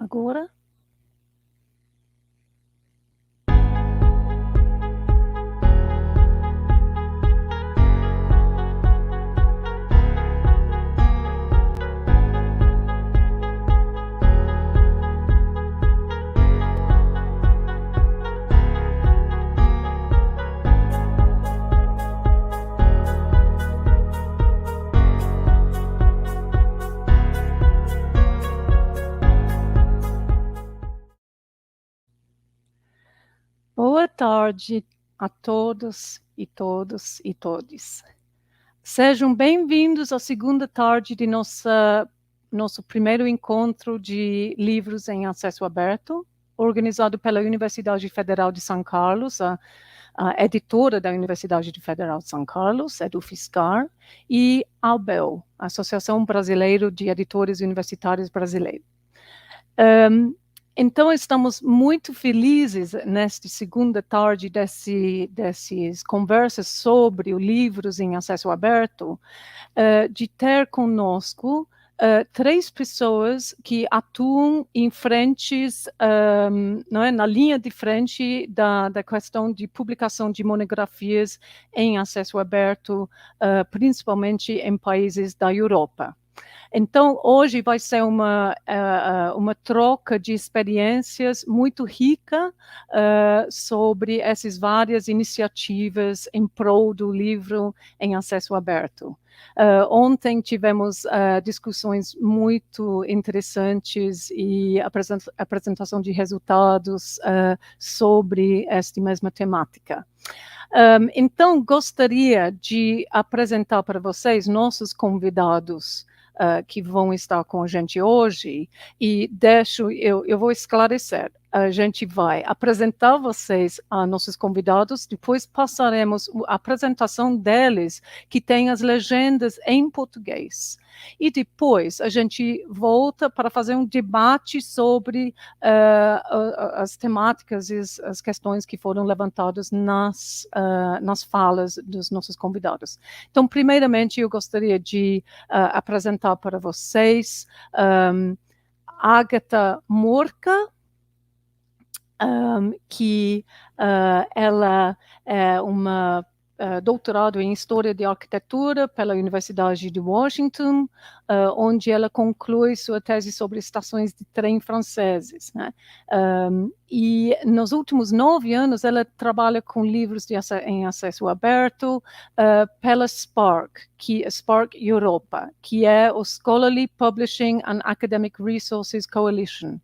agora. Boa tarde a todos e todos e todes. Sejam bem-vindos à segunda tarde de nosso primeiro encontro de livros em acesso aberto, organizado pela Universidade Federal de São Carlos, a editora da Universidade Federal de São Carlos, é do UFSCar, e a ABEL, Associação Brasileira de Editores Universitários Brasileiros. Então, estamos muito felizes nesta segunda tarde dessas conversas sobre os livros em acesso aberto, de ter conosco 3 pessoas que atuam em frentes, não é, na linha de frente da questão de publicação de monografias em acesso aberto, principalmente em países da Europa. Então, hoje vai ser uma troca de experiências muito rica sobre essas várias iniciativas em prol do livro em acesso aberto. Ontem tivemos discussões muito interessantes e apresentação de resultados sobre esta mesma temática. Então, gostaria de apresentar para vocês nossos convidados que vão estar com a gente hoje, e eu vou esclarecer. A gente vai apresentar vocês a nossos convidados, depois passaremos a apresentação deles, que tem as legendas em português. E depois a gente volta para fazer um debate sobre as temáticas e as questões que foram levantadas nas falas dos nossos convidados. Então, primeiramente, eu gostaria de apresentar para vocês Agata Morka, que ela é uma doutorado em História de Arquitetura pela Universidade de Washington, onde ela conclui sua tese sobre estações de trem franceses, né? E nos últimos 9 anos ela trabalha com livros em acesso aberto pela SPARC, SPARC Europa, que é o Scholarly Publishing and Academic Resources Coalition.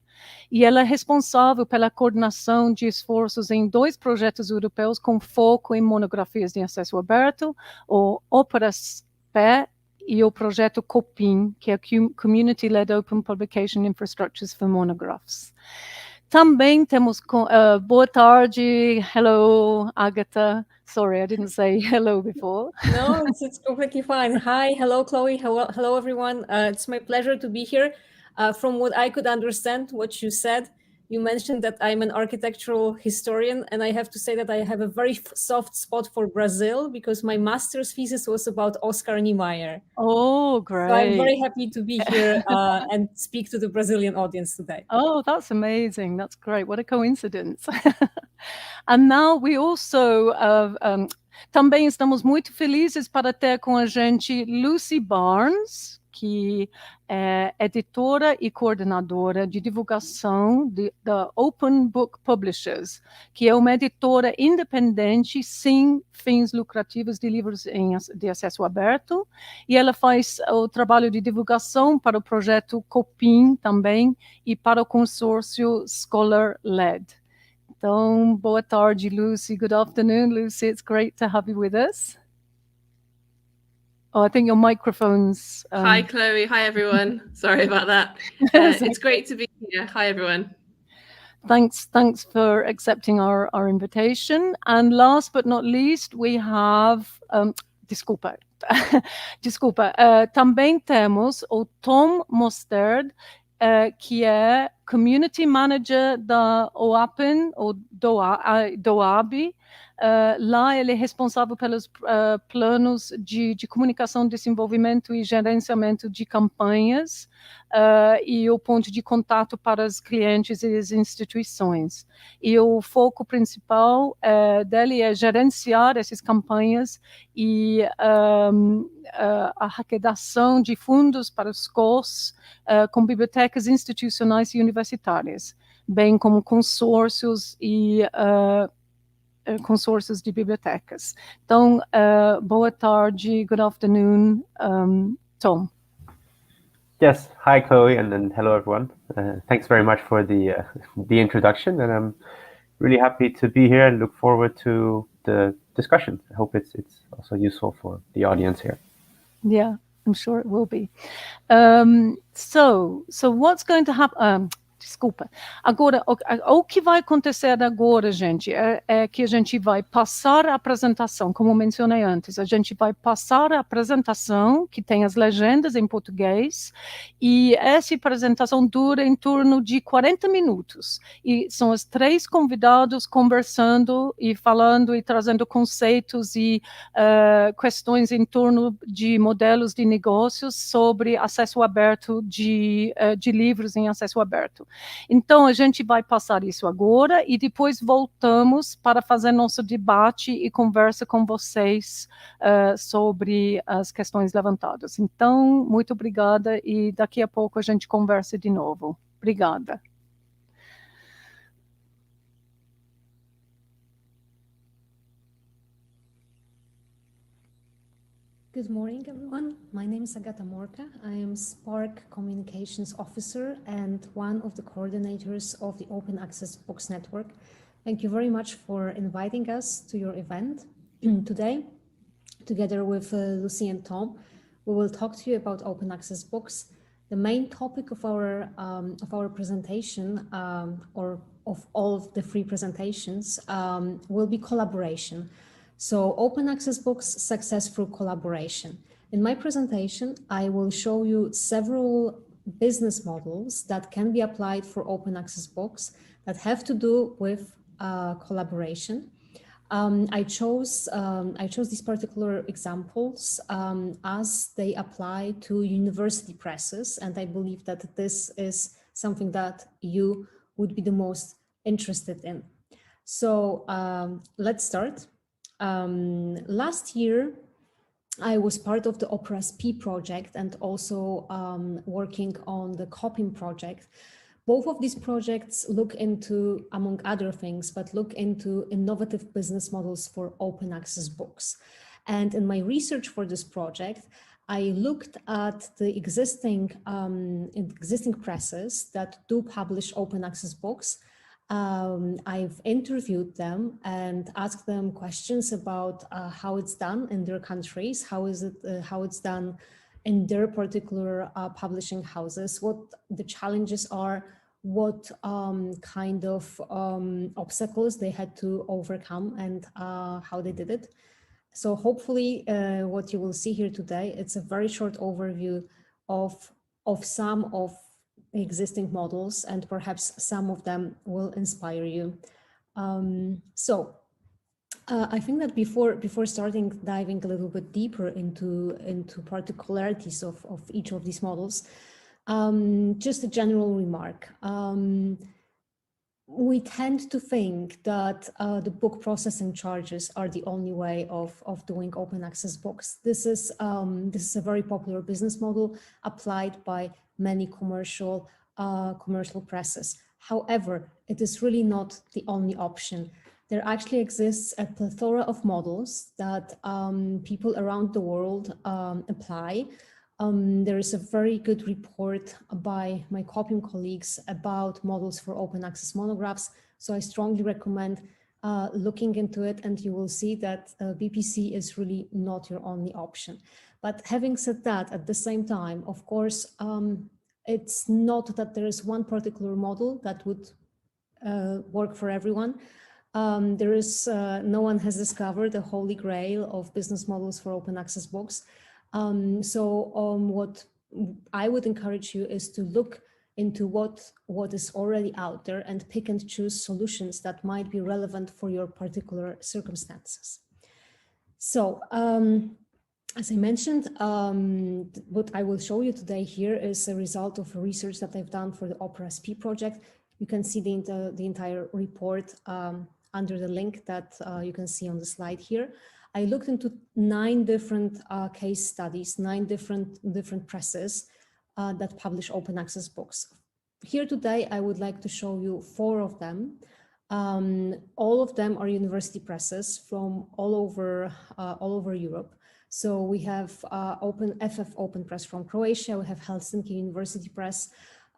E ela é responsável pela coordenação de esforços em 2 projetos europeus com foco em monografias de acesso aberto, o OASPA e o projeto COPIN, que é Community-Led Open Publication Infrastructures for Monographs. Também temos, boa tarde, hello, Agata. Sorry, I didn't say hello before. No, it's completely fine. Hi, hello, Chloe. Hello, everyone. It's my pleasure to be here. From what I could understand, what you said, you mentioned that I'm an architectural historian, and I have to say that I have a very soft spot for Brazil because my master's thesis was about Oscar Niemeyer. Oh, great. So I'm very happy to be here and speak to the Brazilian audience today. Oh, that's amazing. That's great. What a coincidence. And now we also, também estamos muito felizes para ter com a gente Lucy Barnes, que é editora e coordenadora de divulgação da Openbook Publishers, que é uma editora independente sem fins lucrativos de livros de acesso aberto, e ela faz o trabalho de divulgação para o projeto COPIN também e para o consórcio Scholar-Led. Então, boa tarde, Lucy. Good afternoon, Lucy. It's great to have you with us. Oh, I think your microphone's... Hi, Chloe. Hi, everyone. Sorry about that. It's great to be here. Hi, everyone. Thanks for accepting our invitation. And last but not least, we have... Desculpa. Também temos o Tom Mosterd, que é Community Manager da OASPA, ou DOAB, Lá ele é responsável pelos planos de comunicação, desenvolvimento e gerenciamento de campanhas e o ponto de contato para os clientes e as instituições. E o foco principal dele é gerenciar essas campanhas e a arrecadação de fundos para os COS com bibliotecas institucionais e universitárias, bem como consórcios e consórcios de bibliotecas. Então, boa tarde, good afternoon, Tom. Yes, hi Chloe, and hello everyone. Thanks very much for the introduction, and I'm really happy to be here and look forward to the discussion. I hope it's also useful for the audience here. Yeah, I'm sure it will be. So what's going to happen? Desculpa. Agora, o que vai acontecer agora, gente, é que a gente vai passar a apresentação, como mencionei antes, a gente vai passar a apresentação, que tem as legendas em português, e essa apresentação dura em torno de 40 minutos, e são os 3 convidados conversando e falando e trazendo conceitos e questões em torno de modelos de negócios sobre acesso aberto de livros em acesso aberto. Então, a gente vai passar isso agora e depois voltamos para fazer nosso debate e conversa com vocês sobre as questões levantadas. Então, muito obrigada e daqui a pouco a gente conversa de novo. Obrigada. Good morning, everyone. My name is Agata Morka. I am SPARC Communications Officer and one of the coordinators of the Open Access Books Network. Thank you very much for inviting us to your event today. Together with Lucy and Tom, we will talk to you about open access books. The main topic of our presentation, or of all of the 3 presentations, will be collaboration. So open access books, success through collaboration. In my presentation, I will show you several business models that can be applied for open access books that have to do with collaboration. I chose these particular examples as they apply to university presses, and I believe that this is something that you would be the most interested in. So let's start. Last year, I was part of the OASPA project and also working on the copying project. Both of these projects look into, among other things, but look into innovative business models for open access books. And in my research for this project, I looked at the existing presses that do publish open access books. I've interviewed them and asked them questions about how it's done in their countries, how it's done in their particular publishing houses, what the challenges are, what kind of obstacles they had to overcome, and how they did it. So hopefully what you will see here today, it's a very short overview of some of existing models, and perhaps some of them will inspire you. I think that before starting diving a little bit deeper into particularities of each of these models, just a general remark. We tend to think that the book processing charges are the only way of doing open access books. This is a very popular business model applied by many commercial presses. However, it is really not the only option. There actually exists a plethora of models that people around the world apply. There is a very good report by my copying colleagues about models for open access monographs. So I strongly recommend looking into it, and you will see that BPC is really not your only option. But having said that, at the same time, of course, it's not that there is one particular model that would work for everyone. There is no one has discovered the holy grail of business models for open access books. What I would encourage you is to look into what is already out there and pick and choose solutions that might be relevant for your particular circumstances. So, as I mentioned, what I will show you today here is a result of research that I've done for the OASPA project. You can see the entire report under the link that you can see on the slide here. I looked into 9 different case studies, 9 different presses that publish open access books. Here today, I would like to show you 4 of them. All of them are university presses from all over Europe. So we have FF Open Press from Croatia, we have Helsinki University Press,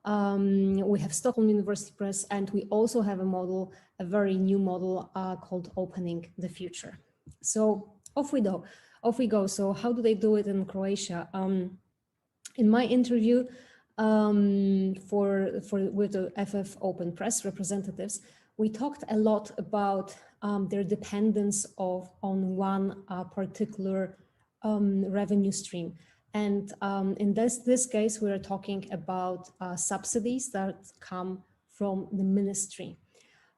we have Stockholm University Press, and we also have a very new model called Opening the Future. So off we go. So how do they do it in Croatia? In my interview with the FF Open Press representatives, we talked a lot about their dependence on one particular revenue stream. And in this case, we are talking about subsidies that come from the ministry.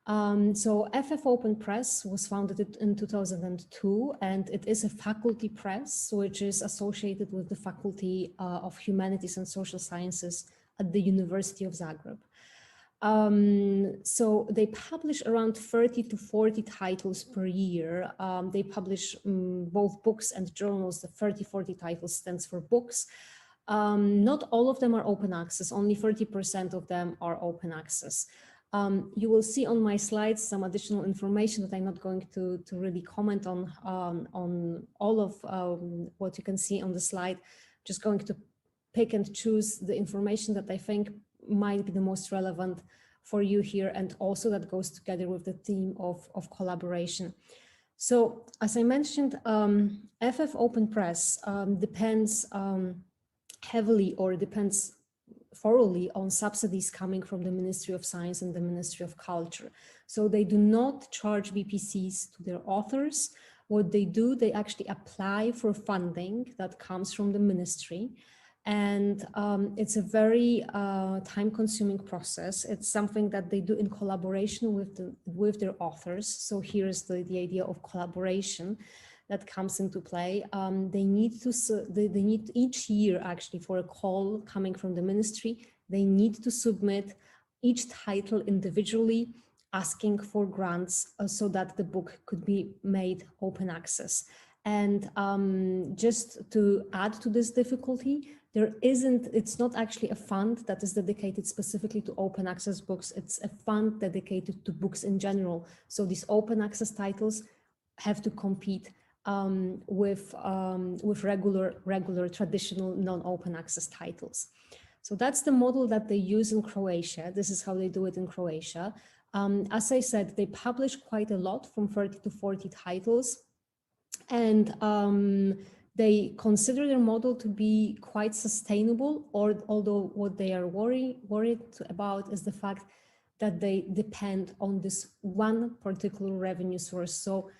So FF Open Press was founded in 2002, and it is a faculty press, which is associated with the Faculty of Humanities and Social Sciences at the University of Zagreb. So they publish around 30 to 40 titles per year. They publish both books and journals. The 40 titles stands for books. Not all of them are open access, only 30% of them are open access. You will see on my slides some additional information that I'm not going to really comment on all of what you can see on the slide. Just going to pick and choose the information that I think might be the most relevant for you here, and also that goes together with the theme of collaboration. So as I mentioned, FF Open Press depends heavily, or depends thoroughly, on subsidies coming from the Ministry of Science and the Ministry of Culture. So they do not charge BPCs to their authors. What they do, they actually apply for funding that comes from the ministry. And it's a very time-consuming process. It's something that they do in collaboration with their authors. So here's the idea of collaboration that comes into play. They need each year, actually, for a call coming from the ministry, they need to submit each title individually, asking for grants so that the book could be made open access. And just to add to this difficulty, it's not actually a fund that is dedicated specifically to open access books. It's a fund dedicated to books in general. So these open access titles have to compete with regular traditional non-open access titles. So that's the model that they use in Croatia. This is how they do it in Croatia. As I said, they publish quite a lot, from 30 to 40 titles. And they consider their model to be quite sustainable, although what they are worried about is the fact that they depend on this one particular revenue source. So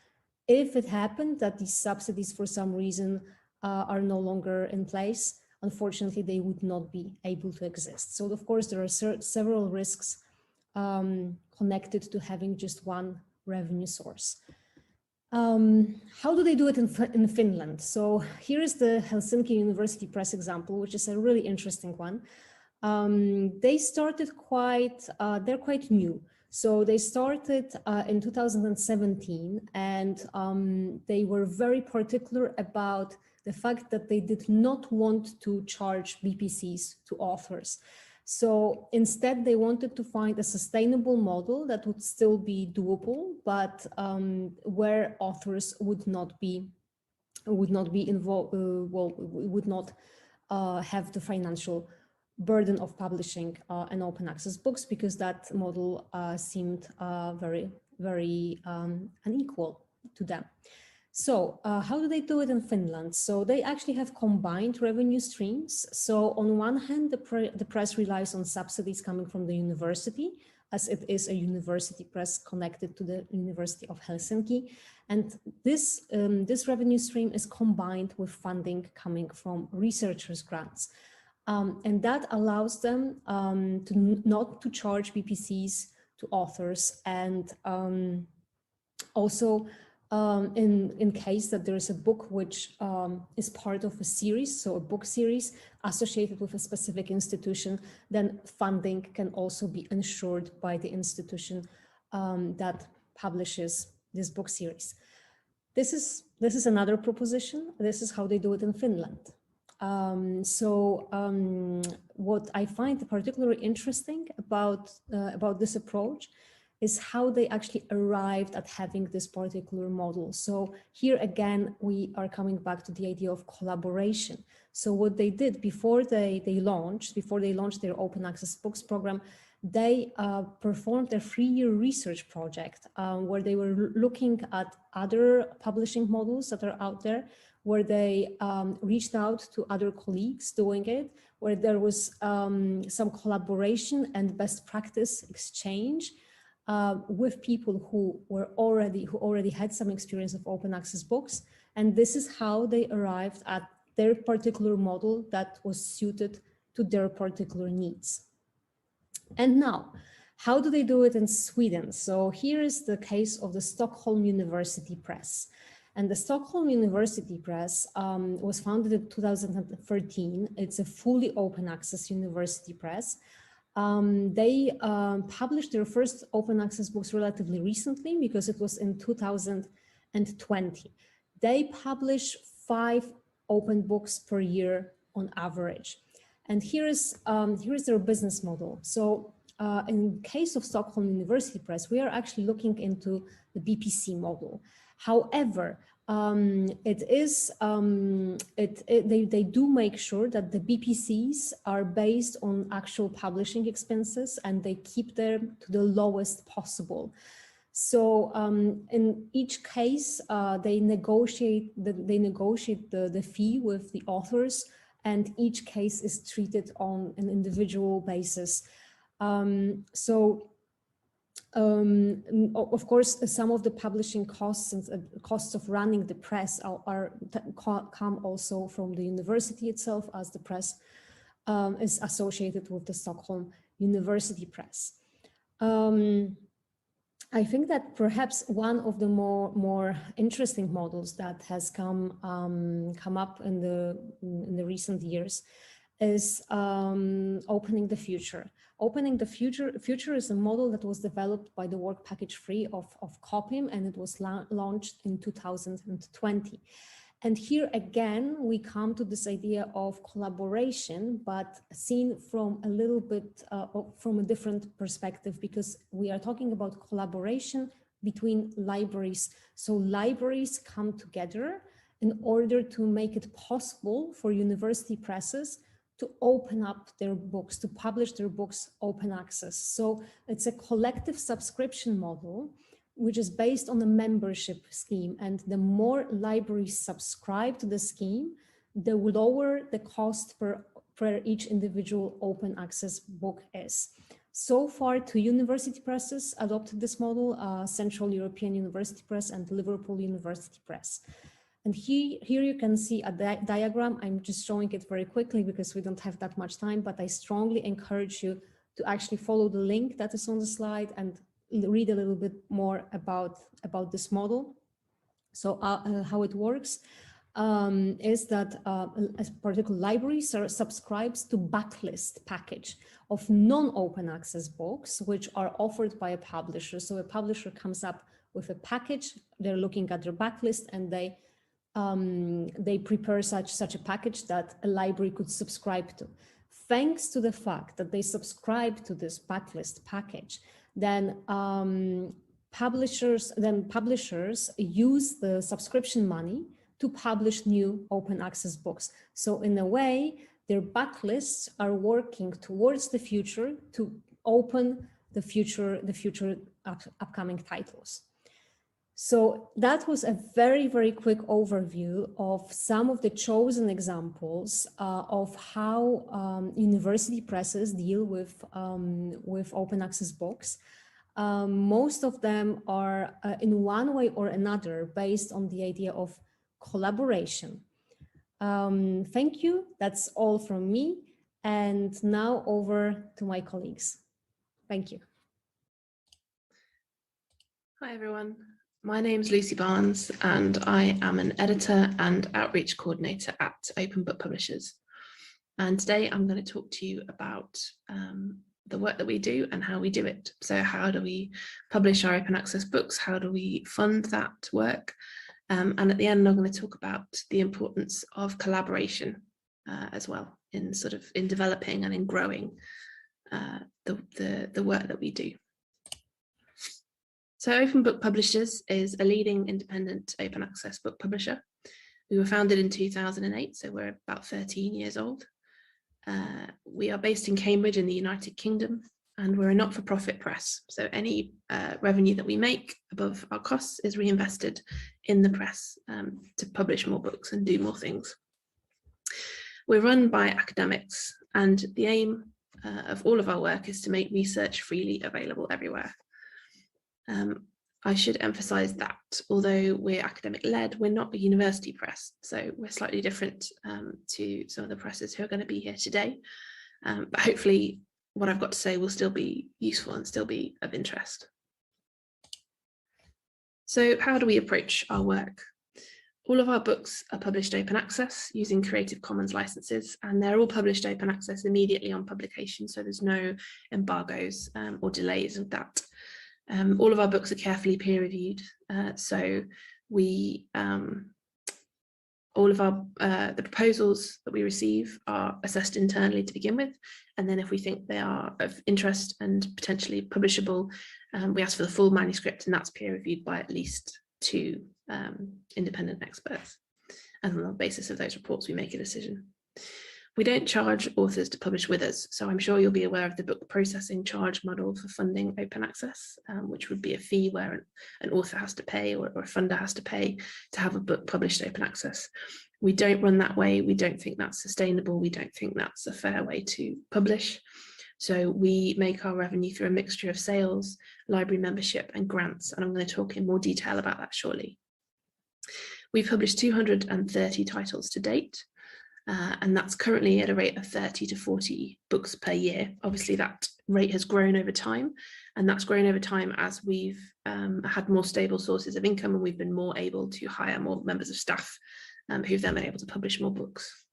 if it happened that these subsidies for some reason are no longer in place, unfortunately, they would not be able to exist. So of course, there are several risks connected to having just one revenue source. How do they do it in Finland? So here is the Helsinki University Press example, which is a really interesting one. They started they're quite new. So they started in 2017, and they were very particular about the fact that they did not want to charge BPCs to authors. So instead, they wanted to find a sustainable model that would still be doable, but where authors would not be involved, would not have the financial burden of publishing an open access books, because that model seemed very unequal to them. So how do they do it in Finland? So they actually have combined revenue streams. So on one hand, the press relies on subsidies coming from the university, as it is a university press connected to the University of Helsinki. And this revenue stream is combined with funding coming from researchers' grants. And that allows them not to charge BPCs to authors, and also in case that there is a book which is part of a series, so a book series associated with a specific institution, then funding can also be ensured by the institution that publishes this book series. This is another proposition. This is how they do it in Finland. What I find particularly interesting about this approach is how they actually arrived at having this particular model. So here again, we are coming back to the idea of collaboration. So what they did before they launched their open access books program, they performed a 3-year research project where they were looking at other publishing models that are out there, where they reached out to other colleagues doing it, where there was some collaboration and best practice exchange with people who already had some experience of open access books. And this is how they arrived at their particular model that was suited to their particular needs. And now, how do they do it in Sweden? So here is the case of the Stockholm University Press. And the Stockholm University Press was founded in 2013. It's a fully open access university press. They published their first open access books relatively recently, because it was in 2020. They publish 5 open books per year on average. And here is their business model. So in case of Stockholm University Press, we are actually looking into the BPC model. However, they do make sure that the BPCs are based on actual publishing expenses, and they keep them to the lowest possible. So in each case, they negotiate the fee with the authors, and each case is treated on an individual basis. Of course, some of the publishing costs and costs of running the press come also from the university itself, as the press is associated with the Stockholm University Press. I think that perhaps one of the more interesting models that has come up in the recent years is Opening the Future. Opening the Future is a model that was developed by the Work Package 3 of COPIM, and it was launched in 2020. And here again, we come to this idea of collaboration, but seen from a little bit from a different perspective, because we are talking about collaboration between libraries. So libraries come together in order to make it possible for university presses to open up their books, to publish their books open access. So it's a collective subscription model, which is based on a membership scheme. And the more libraries subscribe to the scheme, the lower the cost per each individual open access book is. So far, 2 university presses adopted this model, Central European University Press and Liverpool University Press. And here you can see a diagram. I'm just showing it very quickly because we don't have that much time, but I strongly encourage you to actually follow the link that is on the slide and read a little bit more about this model. So how it works is that a particular library subscribes to backlist package of non-open access books, which are offered by a publisher. So a publisher comes up with a package, they're looking at their backlist, and they prepare such a package that a library could subscribe to. Thanks to the fact that they subscribe to this backlist package, then publishers use the subscription money to publish new open access books. So in a way, their backlists are working towards the future to open the future upcoming titles. So that was a very, very quick overview of some of the chosen examples of how university presses deal with open access books. Most of them are in one way or another based on the idea of collaboration. Thank you. That's all from me. And now over to my colleagues. Thank you. Hi everyone, my name's Lucy Barnes and I am an editor and outreach coordinator at Openbook Publishers. And today I'm going to talk to you about the work that we do and how we do it. So how do we publish our open access books? How do we fund that work? And at the end, I'm going to talk about the importance of collaboration as well in developing and in growing the work that we do. So Openbook Publishers is a leading independent open access book publisher. We were founded in 2008, so we're about 13 years old. We are based in Cambridge in the United Kingdom, and we're a not-for-profit press. So any revenue that we make above our costs is reinvested in the press to publish more books and do more things. We're run by academics, and the aim of all of our work is to make research freely available everywhere. I should emphasize that although we're academic-led, we're not a university press, so we're slightly different to some of the presses who are going to be here today. But hopefully what I've got to say will still be useful and still be of interest. So how do we approach our work? All of our books are published open access using Creative Commons licenses, and they're all published open access immediately on publication, so there's no embargoes or delays of that. All of our books are carefully peer reviewed, so we all of our the proposals that we receive are assessed internally to begin with, and then if we think they are of interest and potentially publishable, we ask for the full manuscript, and that's peer reviewed by at least 2 independent experts, and on the basis of those reports we make a decision. We don't charge authors to publish with us, so I'm sure you'll be aware of the book processing charge model for funding open access, which would be a fee where an author has to pay or a funder has to pay to have a book published open access. We don't run that way. We don't think that's sustainable. We don't think that's a fair way to publish. So we make our revenue through a mixture of sales, library membership and grants, and I'm going to talk in more detail about that shortly. We've published 230 titles to date. And that's currently at a rate of 30 to 40 books per year. Obviously that rate has grown over time, and that's grown over time as we've had more stable sources of income, and we've been more able to hire more members of staff who've then been able to publish more books.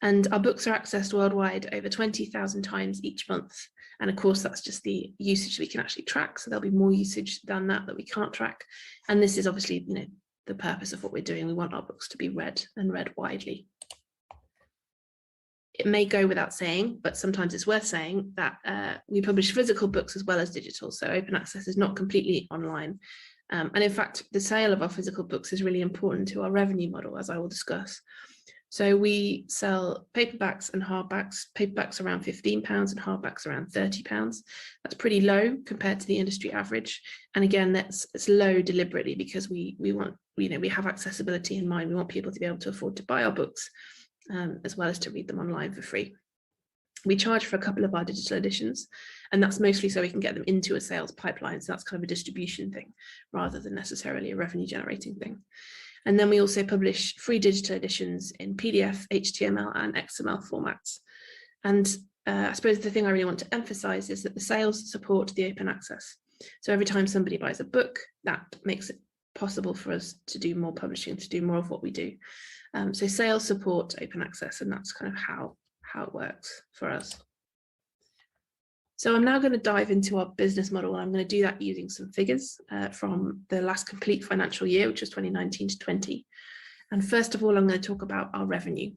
And our books are accessed worldwide over 20,000 times each month. And of course, that's just the usage we can actually track. So there'll be more usage than that we can't track. And this is obviously, the purpose of what we're doing. We want our books to be read and read widely. It may go without saying, but sometimes it's worth saying that we publish physical books as well as digital. So open access is not completely online. And in fact, the sale of our physical books is really important to our revenue model, as I will discuss. So we sell paperbacks and hardbacks, paperbacks around £15 and hardbacks around £30. That's pretty low compared to the industry average. And again, it's low deliberately because we want, we have accessibility in mind. We want people to be able to afford to buy our books, as well as to read them online for free. We charge for a couple of our digital editions, and that's mostly so we can get them into a sales pipeline. So that's kind of a distribution thing rather than necessarily a revenue generating thing. And then we also publish free digital editions in PDF, HTML and XML formats. And I suppose the thing I really want to emphasize is that the sales support the open access. So every time somebody buys a book, that makes it possible for us to do more publishing, to do more of what we do. So sales support open access, and that's kind of how it works for us. So I'm now going to dive into our business model, and I'm going to do that using some figures from the last complete financial year, which was 2019 to 20. And first of all, I'm going to talk about our revenue.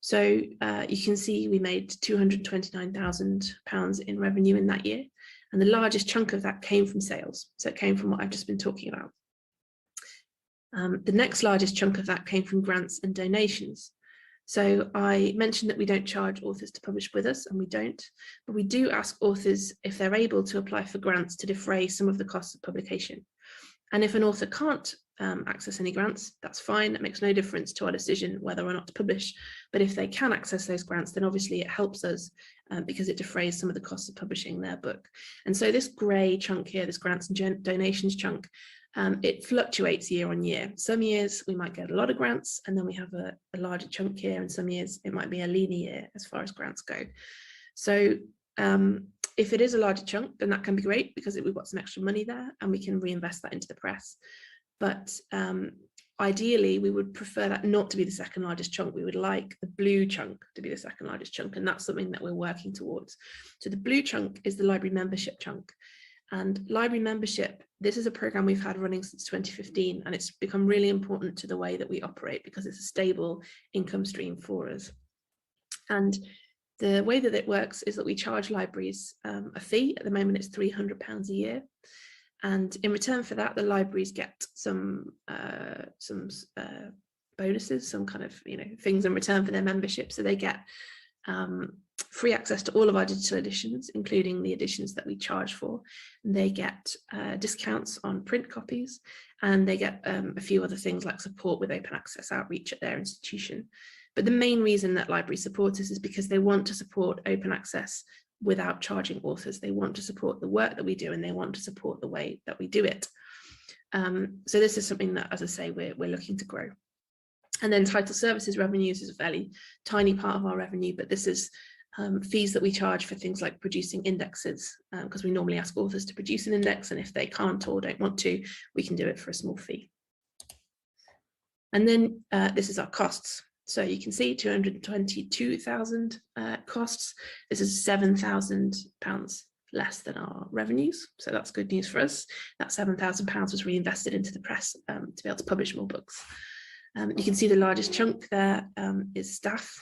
So you can see we made £229,000 in revenue in that year, and the largest chunk of that came from sales. So it came from what I've just been talking about. The next largest chunk of that came from grants and donations. So I mentioned that we don't charge authors to publish with us, and we don't, but we do ask authors if they're able to apply for grants to defray some of the costs of publication. And if an author can't access any grants, that's fine. That makes no difference to our decision whether or not to publish. But if they can access those grants, then obviously it helps us because it defrays some of the costs of publishing their book. And so this grey chunk here, this grants and donations chunk, it fluctuates year on year. Some years we might get a lot of grants, and then we have a larger chunk here, and some years it might be a leaner year as far as grants go. So if it is a larger chunk, then that can be great because we've got some extra money there and we can reinvest that into the press. But ideally, we would prefer that not to be the second largest chunk. We would like the blue chunk to be the second largest chunk, and that's something that we're working towards. So the blue chunk is the library membership chunk. And library membership, this is a program we've had running since 2015, and it's become really important to the way that we operate because it's a stable income stream for us. And the way that it works is that we charge libraries a fee. At the moment, it's £300 a year. And in return for that, the libraries get some bonuses, some kind of things in return for their membership. So they get free access to all of our digital editions, including the editions that we charge for. And they get discounts on print copies, and they get a few other things like support with open access outreach at their institution. But the main reason that libraries support us is because they want to support open access without charging authors. They want to support the work that we do, and they want to support the way that we do it. So this is something that, as I say, we're looking to grow. And then title services revenues is a fairly tiny part of our revenue, but this is fees that we charge for things like producing indexes, because we normally ask authors to produce an index, and if they can't or don't want to, we can do it for a small fee. And then this is our costs. So you can see 222,000 costs. This is £7,000 less than our revenues. So that's good news for us. That £7,000 was reinvested into the press to be able to publish more books. You can see the largest chunk there is staff.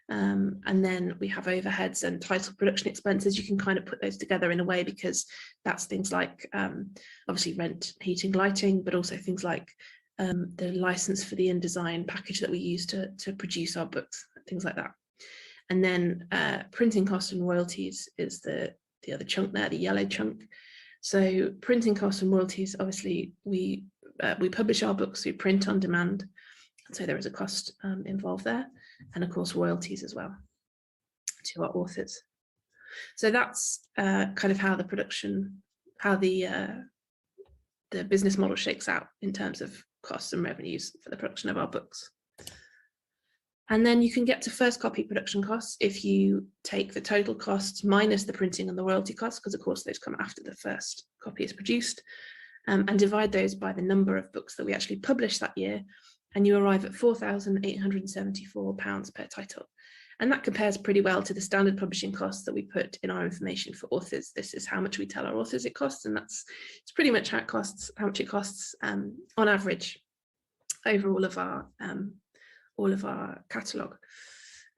And then we have overheads and title production expenses. You can kind of put those together in a way because that's things like obviously rent, heating, lighting, but also things like the license for the InDesign package that we use to produce our books, things like that. And then printing costs and royalties is the other chunk there, the yellow chunk. So printing costs and royalties, obviously we publish our books through print on demand, so there is a cost involved there, and of course royalties as well to our authors. So that's kind of how the production, how the business model shakes out in terms of costs and revenues for the production of our books. And then you can get to first copy production costs if you take the total costs minus the printing and the royalty costs, because of course those come after the first copy is produced, and divide those by the number of books that we actually published that year, and you arrive at £4,874 per title. And that compares pretty well to the standard publishing costs that we put in our information for authors. This is how much we tell our authors it costs, and it's pretty much how much it costs on average over all of our catalogue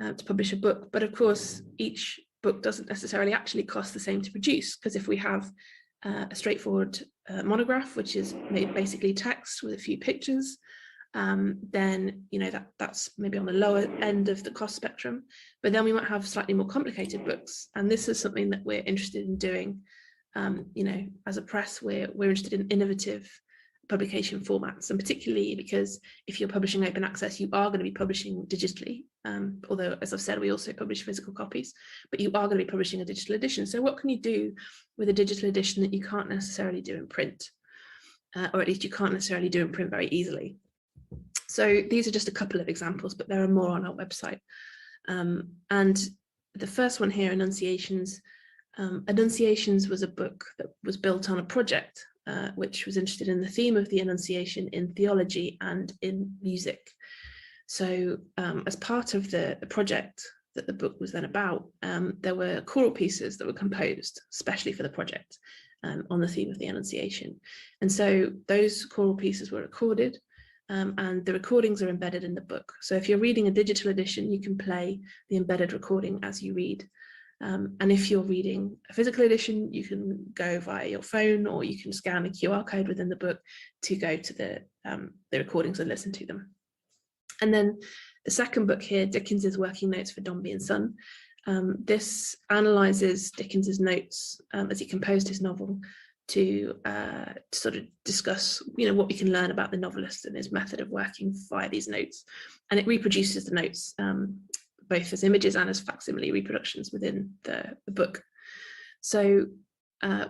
to publish a book. But of course, each book doesn't necessarily actually cost the same to produce, because if we have a straightforward monograph, which is basically text with a few pictures, then that's maybe on the lower end of the cost spectrum. But then we might have slightly more complicated books, and this is something that we're interested in doing. As a press, we're interested in innovative publication formats, and particularly because if you're publishing open access, you are going to be publishing digitally, although, as I've said, we also publish physical copies, but you are going to be publishing a digital edition. So what can you do with a digital edition that you can't necessarily do in print, or at least you can't necessarily do in print very easily? So these are just a couple of examples, but there are more on our website. And the first one here, Annunciations. Annunciations was a book that was built on a project which was interested in the theme of the Annunciation in theology and in music. So as part of the project that the book was then about, there were choral pieces that were composed especially for the project on the theme of the Annunciation. And so those choral pieces were recorded, and the recordings are embedded in the book. So if you're reading a digital edition, you can play the embedded recording as you read. And if you're reading a physical edition, you can go via your phone, or you can scan a QR code within the book to go to the recordings and listen to them. And then the second book here, Dickens's Working Notes for Dombey and Son. This analyses Dickens's notes as he composed his novel to sort of discuss, what we can learn about the novelist and his method of working via these notes. And it reproduces the notes both as images and as facsimile reproductions within the book. So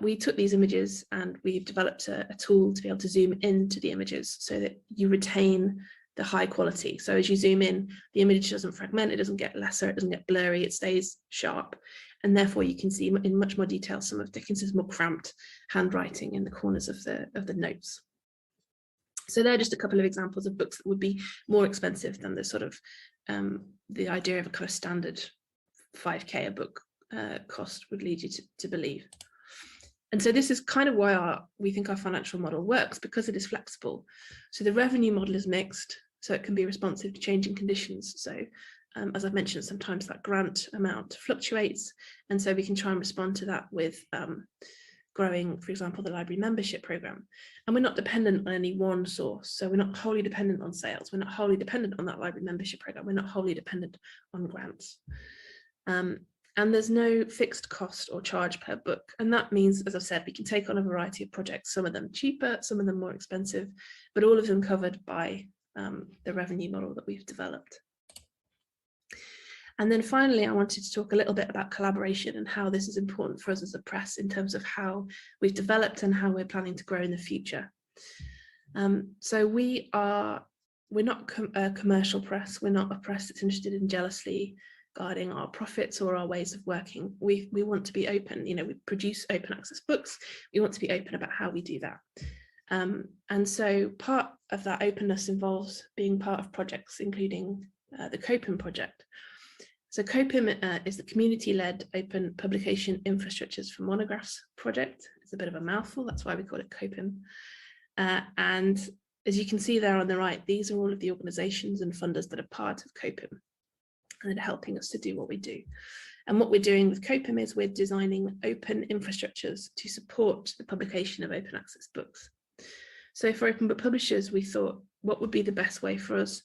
we took these images and we've developed a tool to be able to zoom into the images so that you retain the high quality. So as you zoom in, the image doesn't fragment, it doesn't get lesser, it doesn't get blurry, it stays sharp. And therefore you can see in much more detail some of Dickens's more cramped handwriting in the corners of the notes. So they're just a couple of examples of books that would be more expensive than the sort of the idea of a kind of standard 5K a book cost would lead you to believe. And so this is kind of why we think our financial model works, because it is flexible. So the revenue model is mixed, so it can be responsive to changing conditions. So as I've mentioned, sometimes that grant amount fluctuates, and so we can try and respond to that with growing, for example, the library membership program. And we're not dependent on any one source. So we're not wholly dependent on sales. We're not wholly dependent on that library membership program. We're not wholly dependent on grants. And there's no fixed cost or charge per book. And that means, as I've said, we can take on a variety of projects, some of them cheaper, some of them more expensive, but all of them covered by the revenue model that we've developed. And then finally, I wanted to talk a little bit about collaboration and how this is important for us as a press in terms of how we've developed and how we're planning to grow in the future. So we're not a commercial press. We're not a press that's interested in jealously guarding our profits or our ways of working. We want to be open. You know, we produce open access books. We want to be open about how we do that. And so part of that openness involves being part of projects, including the COPIM project. So COPIM is the community-led open publication infrastructures for monographs project. It's a bit of a mouthful, that's why we call it COPIM. And as you can see there on the right, these are all of the organizations and funders that are part of COPIM and are helping us to do what we do. And what we're doing with COPIM is we're designing open infrastructures to support the publication of open access books. So for Openbook Publishers, we thought, what would be the best way for us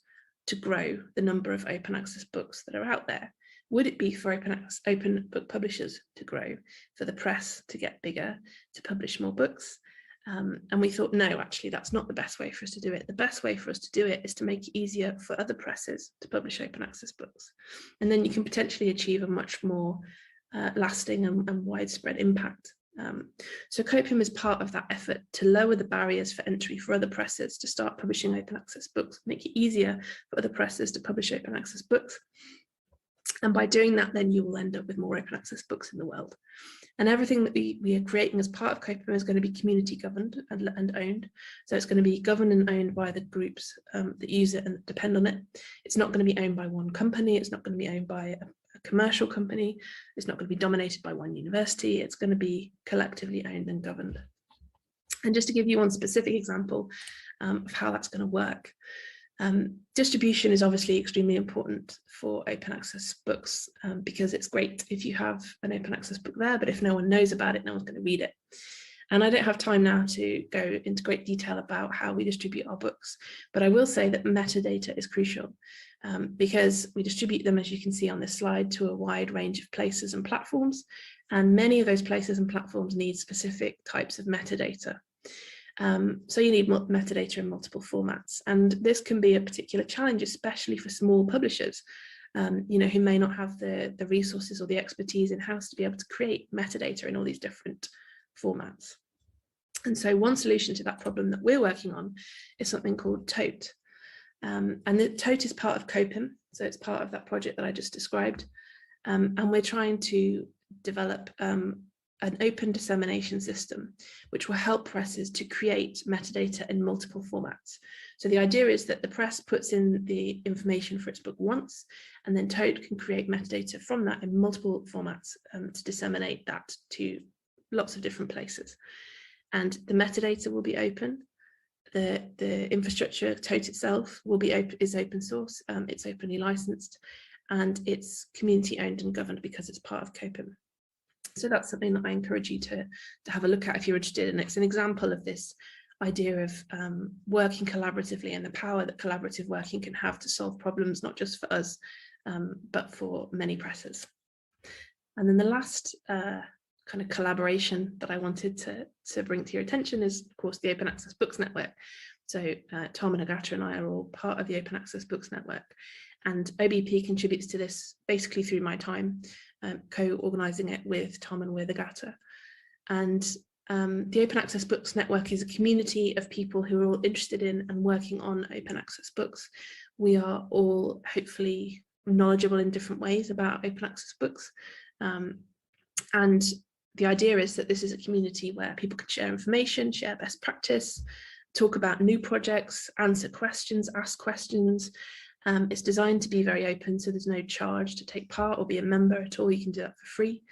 to grow the number of open access books that are out there? Would it be for open book publishers to grow, for the press to get bigger, to publish more books? And we thought, no, actually, that's not the best way for us to do it. The best way for us to do it is to make it easier for other presses to publish open access books. And then you can potentially achieve a much more lasting and widespread impact. So COPIM is part of that effort to lower the barriers for entry for other presses to start publishing open access books, make it easier for other presses to publish open access books. And by doing that, then you will end up with more open access books in the world. And everything that we are creating as part of COPIM is going to be community governed and owned. So it's going to be governed and owned by the groups that use it and depend on it. It's not going to be owned by one company. It's not going to be owned by a commercial company. It's not going to be dominated by one university. It's going to be collectively owned and governed. And just to give you one specific example of how that's going to work. Distribution is obviously extremely important for open access books because it's great if you have an open access book there, but if no one knows about it, no one's going to read it. And I don't have time now to go into great detail about how we distribute our books, but I will say that metadata is crucial because we distribute them, as you can see on this slide, to a wide range of places and platforms, and many of those places and platforms need specific types of metadata. So you need metadata in multiple formats, and this can be a particular challenge, especially for small publishers, you know, who may not have the resources or the expertise in-house to be able to create metadata in all these different formats. And so one solution to that problem that we're working on is something called Tote. And the Tote is part of COPIM, so it's part of that project that I just described. And we're trying to develop an open dissemination system, which will help presses to create metadata in multiple formats. So the idea is that the press puts in the information for its book once, and then Tote can create metadata from that in multiple formats to disseminate that to lots of different places. And the metadata will be open. The infrastructure, Tote itself, will be is open source. It's openly licensed, and it's community owned and governed because it's part of COPIM. So that's something that I encourage you to have a look at if you're interested. And it's an example of this idea of working collaboratively and the power that collaborative working can have to solve problems, not just for us, but for many presses. And then the last kind of collaboration that I wanted to bring to your attention is, of course, the Open Access Books Network. So Tom and Agata and I are all part of the Open Access Books Network. And OBP contributes to this basically through my time co-organising it with Tom and with Agata. And the Open Access Books Network is a community of people who are all interested in and working on open access books. We are all hopefully knowledgeable in different ways about open access books. And the idea is that this is a community where people can share information, share best practice, talk about new projects, answer questions, ask questions. It's designed to be very open, so there's no charge to take part or be a member at all. You can do that for free.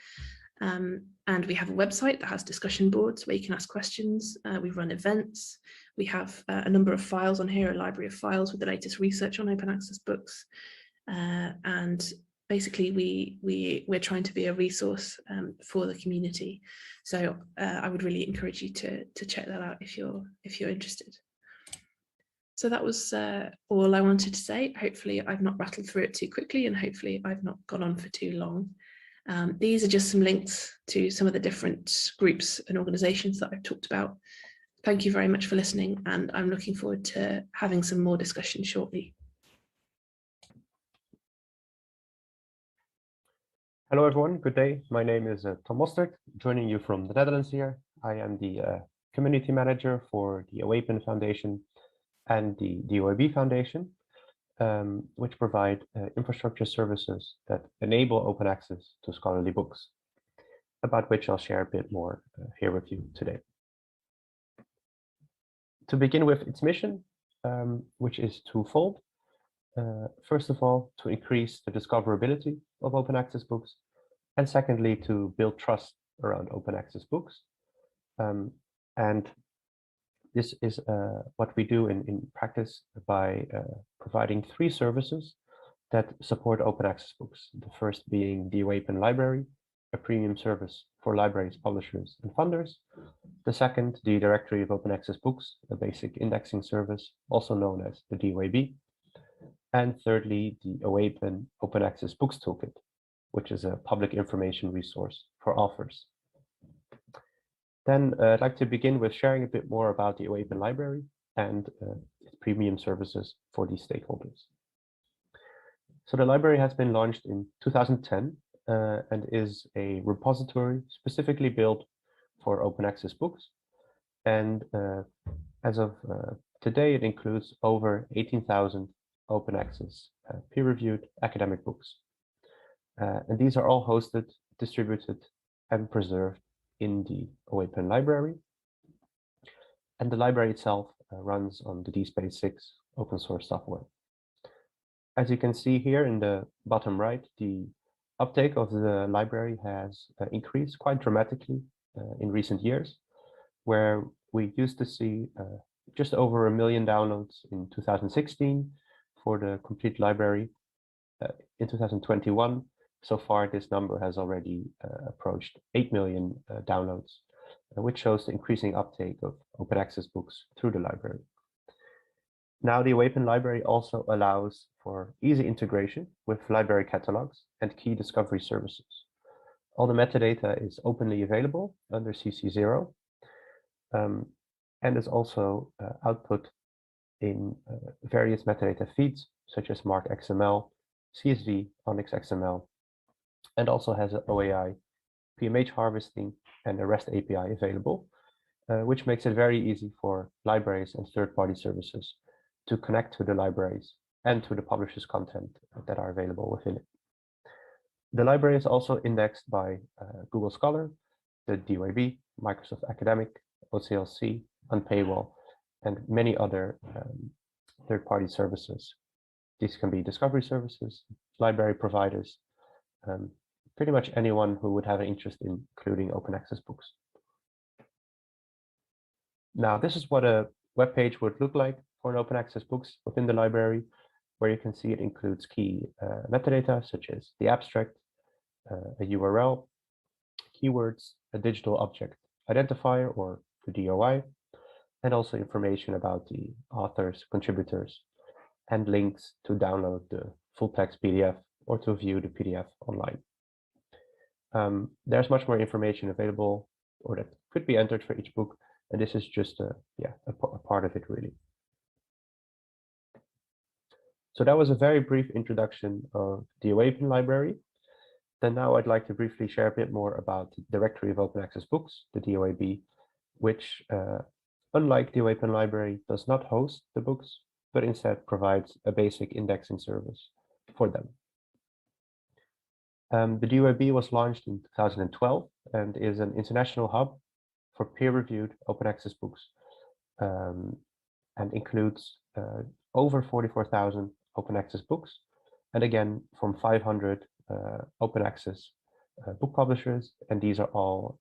And we have a website that has discussion boards where you can ask questions. We run events. We have a number of files on here, a library of files with the latest research on open access books. And basically we're trying to be a resource for the community. So I would really encourage you to check that out if you're interested. So that was all I wanted to say. Hopefully I've not rattled through it too quickly, and hopefully I've not gone on for too long. These are just some links to some of the different groups and organizations that I've talked about. Thank you very much for listening, and I'm looking forward to having some more discussion shortly. Hello everyone, good day. My name is Tom Mosterd, joining you from the Netherlands here. I am the community manager for the OAPEN Foundation and the DOAB Foundation, which provide infrastructure services that enable open access to scholarly books, about which I'll share a bit more here with you today. To begin with its mission, which is twofold. First of all, to increase the discoverability of open access books, and secondly, to build trust around open access books. And this is what we do in practice by providing 3 services that support open access books. The first being the OAPEN Library, a premium service for libraries, publishers, and funders. The second, the Directory of Open Access Books, a basic indexing service, also known as the DOAB. And thirdly, the OAPEN Open Access Books Toolkit, which is a public information resource for authors. Then I'd like to begin with sharing a bit more about the OAPEN Library and its premium services for these stakeholders. So the library has been launched in 2010 and is a repository specifically built for open access books. And as of today, it includes over 18,000 open access peer-reviewed academic books. And these are all hosted, distributed, and preserved in the OAPEN library. And the library itself runs on the DSpace 6 open source software. As you can see here in the bottom right, the uptake of the library has increased quite dramatically in recent years, where we used to see just over 1 million downloads in 2016 for the complete library. In 2021, so far this number has already approached 8 million downloads, which shows the increasing uptake of open access books through the library. Now the OAPEN library also allows for easy integration with library catalogs and key discovery services. All the metadata is openly available under CC0 and is also output in various metadata feeds such as Mark XML, CSV, Onyx XML, and also has an OAI, PMH harvesting, and a REST API available, which makes it very easy for libraries and third-party services to connect to the libraries and to the publisher's content that are available within it. The library is also indexed by Google Scholar, the DOAB, Microsoft Academic, OCLC, Unpaywall, and many other third-party services. These can be discovery services, library providers, pretty much anyone who would have an interest in including open access books. Now, this is what a web page would look like for an open access books within the library, where you can see it includes key metadata such as the abstract, a URL, keywords, a digital object identifier or the DOI, and also information about the authors, contributors, and links to download the full text PDF or to view the PDF online. There's much more information available or that could be entered for each book, and this is just a part of it really. So that was a very brief introduction of the OAPEN library. then now I'd like to briefly share a bit more about the Directory of Open Access Books, the DOAB, which, unlike the Open Library, does not host the books, but instead provides a basic indexing service for them. The DOAB was launched in 2012 and is an international hub for peer-reviewed open access books, and includes over 44,000 open access books, and again from 500 open access book publishers, and these are all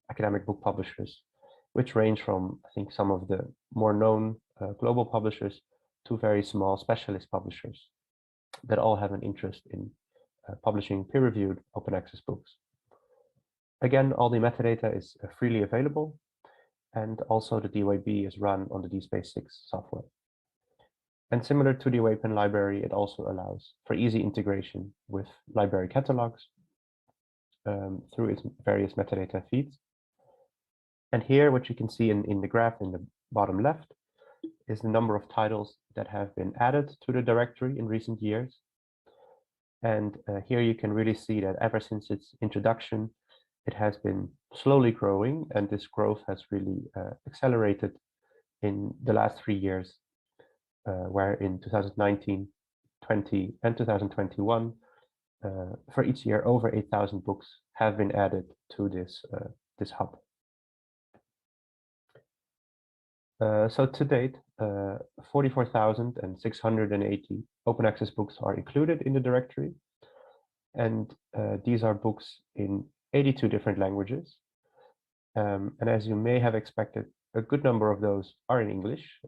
academic book publishers, which range from, I think, some of the more known global publishers to very small specialist publishers that all have an interest in publishing peer-reviewed open access books. Again, all the metadata is freely available, and also the DOAB is run on the DSpace6 software. And similar to the Open Library, it also allows for easy integration with library catalogs through its various metadata feeds. And here, what you can see in the graph in the bottom left is the number of titles that have been added to the directory in recent years. And here you can really see that ever since its introduction, it has been slowly growing, and this growth has really accelerated in the last 3 years, where in 2019, 20, and 2021, for each year, over 8,000 books have been added to this hub. So to date, 44,680 open access books are included in the directory, and these are books in 82 different languages. And as you may have expected, a good number of those are in English,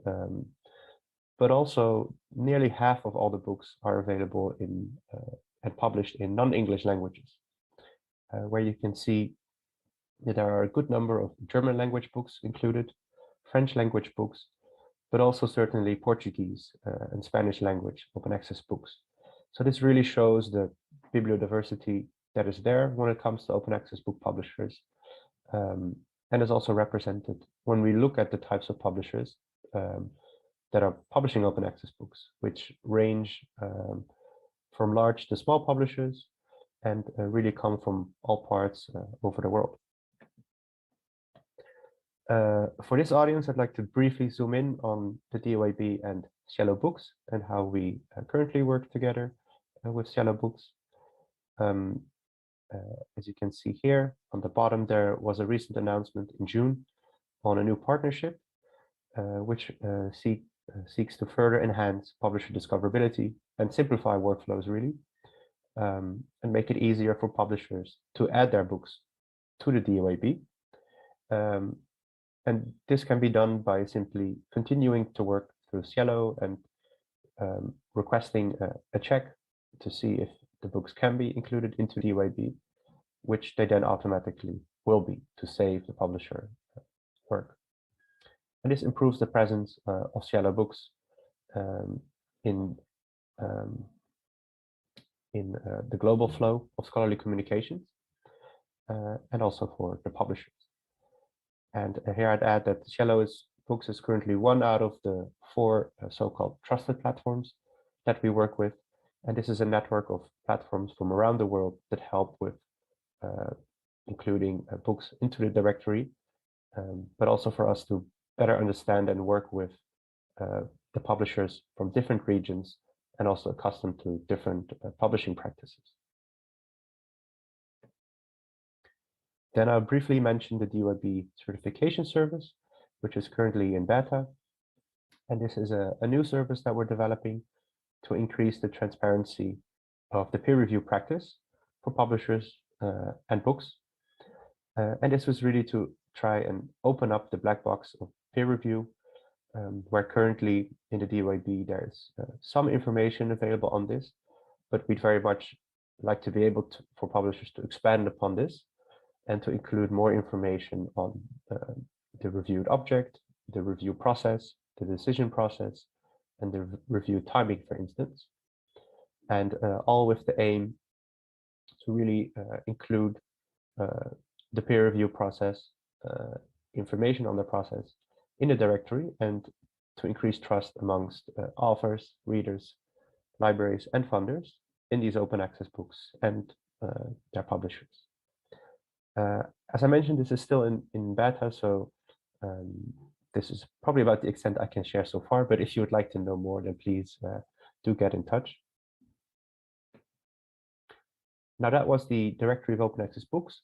but also nearly half of all the books are available in and published in non-English languages, where you can see that there are a good number of German language books included, French language books, but also certainly Portuguese and Spanish language open access books. So this really shows the bibliodiversity that is there when it comes to open access book publishers, and is also represented when we look at the types of publishers that are publishing open access books, which range from large to small publishers and really come from all parts over the world. For this audience, I'd like to briefly zoom in on the DOAB and Cielo Books and how we currently work together with Cielo Books. As you can see here on the bottom, there was a recent announcement in June on a new partnership, which seeks to further enhance publisher discoverability and simplify workflows really, and make it easier for publishers to add their books to the DOAB. And this can be done by simply continuing to work through Cielo and requesting a check to see if the books can be included into DOAB, which they then automatically will be to save the publisher work. And this improves the presence of Cielo Books in the global flow of scholarly communications, and also for the publishers. And here I'd add that Cielo Books is currently one out of the 4 so-called trusted platforms that we work with. And this is a network of platforms from around the world that help with including books into the directory, but also for us to better understand and work with the publishers from different regions and also accustomed to different publishing practices. Then I'll briefly mention the DOAB certification service, which is currently in beta. And this is a new service that we're developing to increase the transparency of the peer review practice for publishers and books. And this was really to try and open up the black box of peer review, where currently in the DOAB there's some information available on this, but we'd very much like to be able to, for publishers to expand upon this and to include more information on the reviewed object, the review process, the decision process, and the review timing, for instance. And all with the aim to really include the peer review process, information on the process in the directory, and to increase trust amongst authors, readers, libraries, and funders in these open access books, and their publishers. As I mentioned, this is still in beta, so this is probably about the extent I can share so far, but if you would like to know more, then please do get in touch. Now that was the directory of open access books.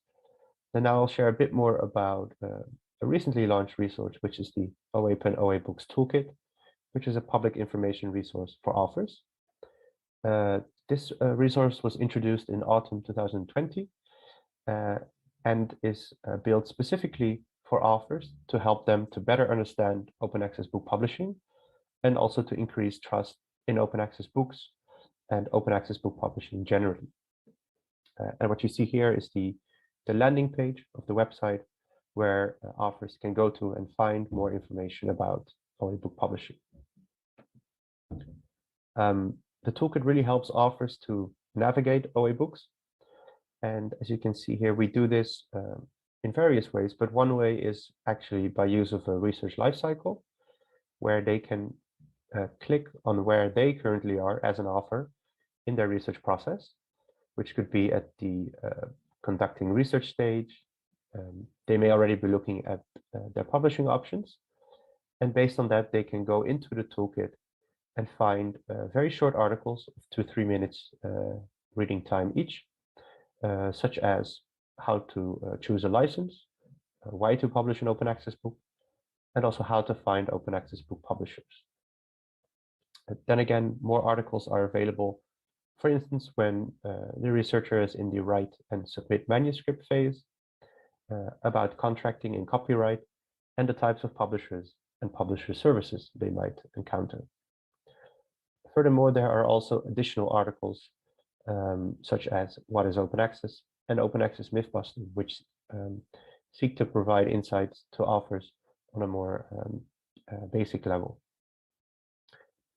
And now I'll share a bit more about a recently launched resource, which is the OAPEN OA Books Toolkit, which is a public information resource for authors. This resource was introduced in autumn 2020 and is built specifically for authors to help them to better understand open access book publishing and also to increase trust in open access books and open access book publishing generally. And what you see here is the landing page of the website where authors can go to and find more information about OA book publishing. The toolkit really helps authors to navigate OA books. And as you can see here, we do this in various ways, but one way is actually by use of a research lifecycle, where they can click on where they currently are as an author in their research process, which could be at the conducting research stage. They may already be looking at their publishing options. And based on that, they can go into the toolkit and find very short articles of 2 to 3 minutes reading time each, such as how to choose a license, why to publish an open access book, and also how to find open access book publishers. Then again, more articles are available, for instance, when the researcher is in the write and submit manuscript phase, about contracting and copyright, and the types of publishers and publisher services they might encounter. Furthermore, there are also additional articles such as what is open access and open access myth busting, which seek to provide insights to authors on a more basic level.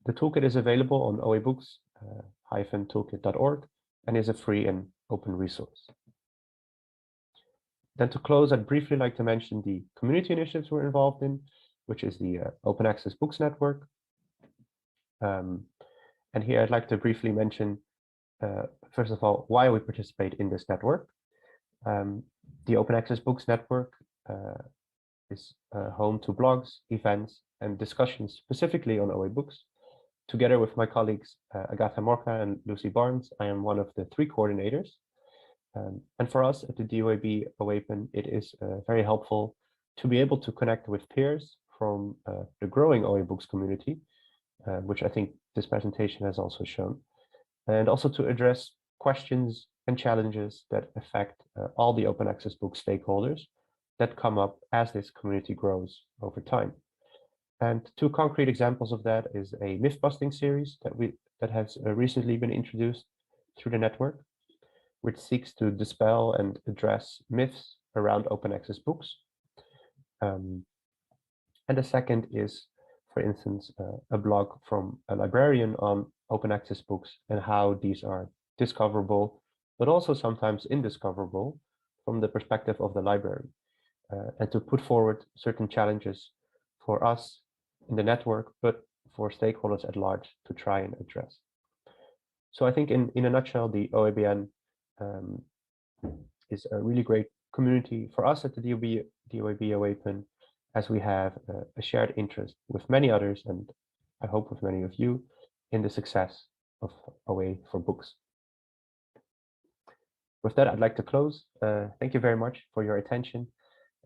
The toolkit is available on oabooks-toolkit.org and is a free and open resource. Then to close, I'd briefly like to mention the community initiatives we're involved in, which is the Open Access Books Network. And here I'd like to briefly mention, first of all, why we participate in this network. The Open Access Books Network is home to blogs, events, and discussions specifically on OA books. Together with my colleagues Agata, Morka, and Lucy Barnes, I am one of the 3 coordinators. And for us at the DOAB OAPEN, it is very helpful to be able to connect with peers from the growing OA books community, which I think this presentation has also shown, and also to address questions and challenges that affect all the open access book stakeholders that come up as this community grows over time. And 2 concrete examples of that is a myth busting series that has recently been introduced through the network, which seeks to dispel and address myths around open access books. And the second is, for instance, a blog from a librarian on open access books and how these are discoverable, but also sometimes indiscoverable from the perspective of the library, and to put forward certain challenges for us in the network, but for stakeholders at large to try and address. So I think in a nutshell, the OABN is a really great community for us at the DOAB OAPEN, as we have a shared interest with many others, and I hope with many of you, in the success of OA for books. With that, I'd like to close. Thank you very much for your attention.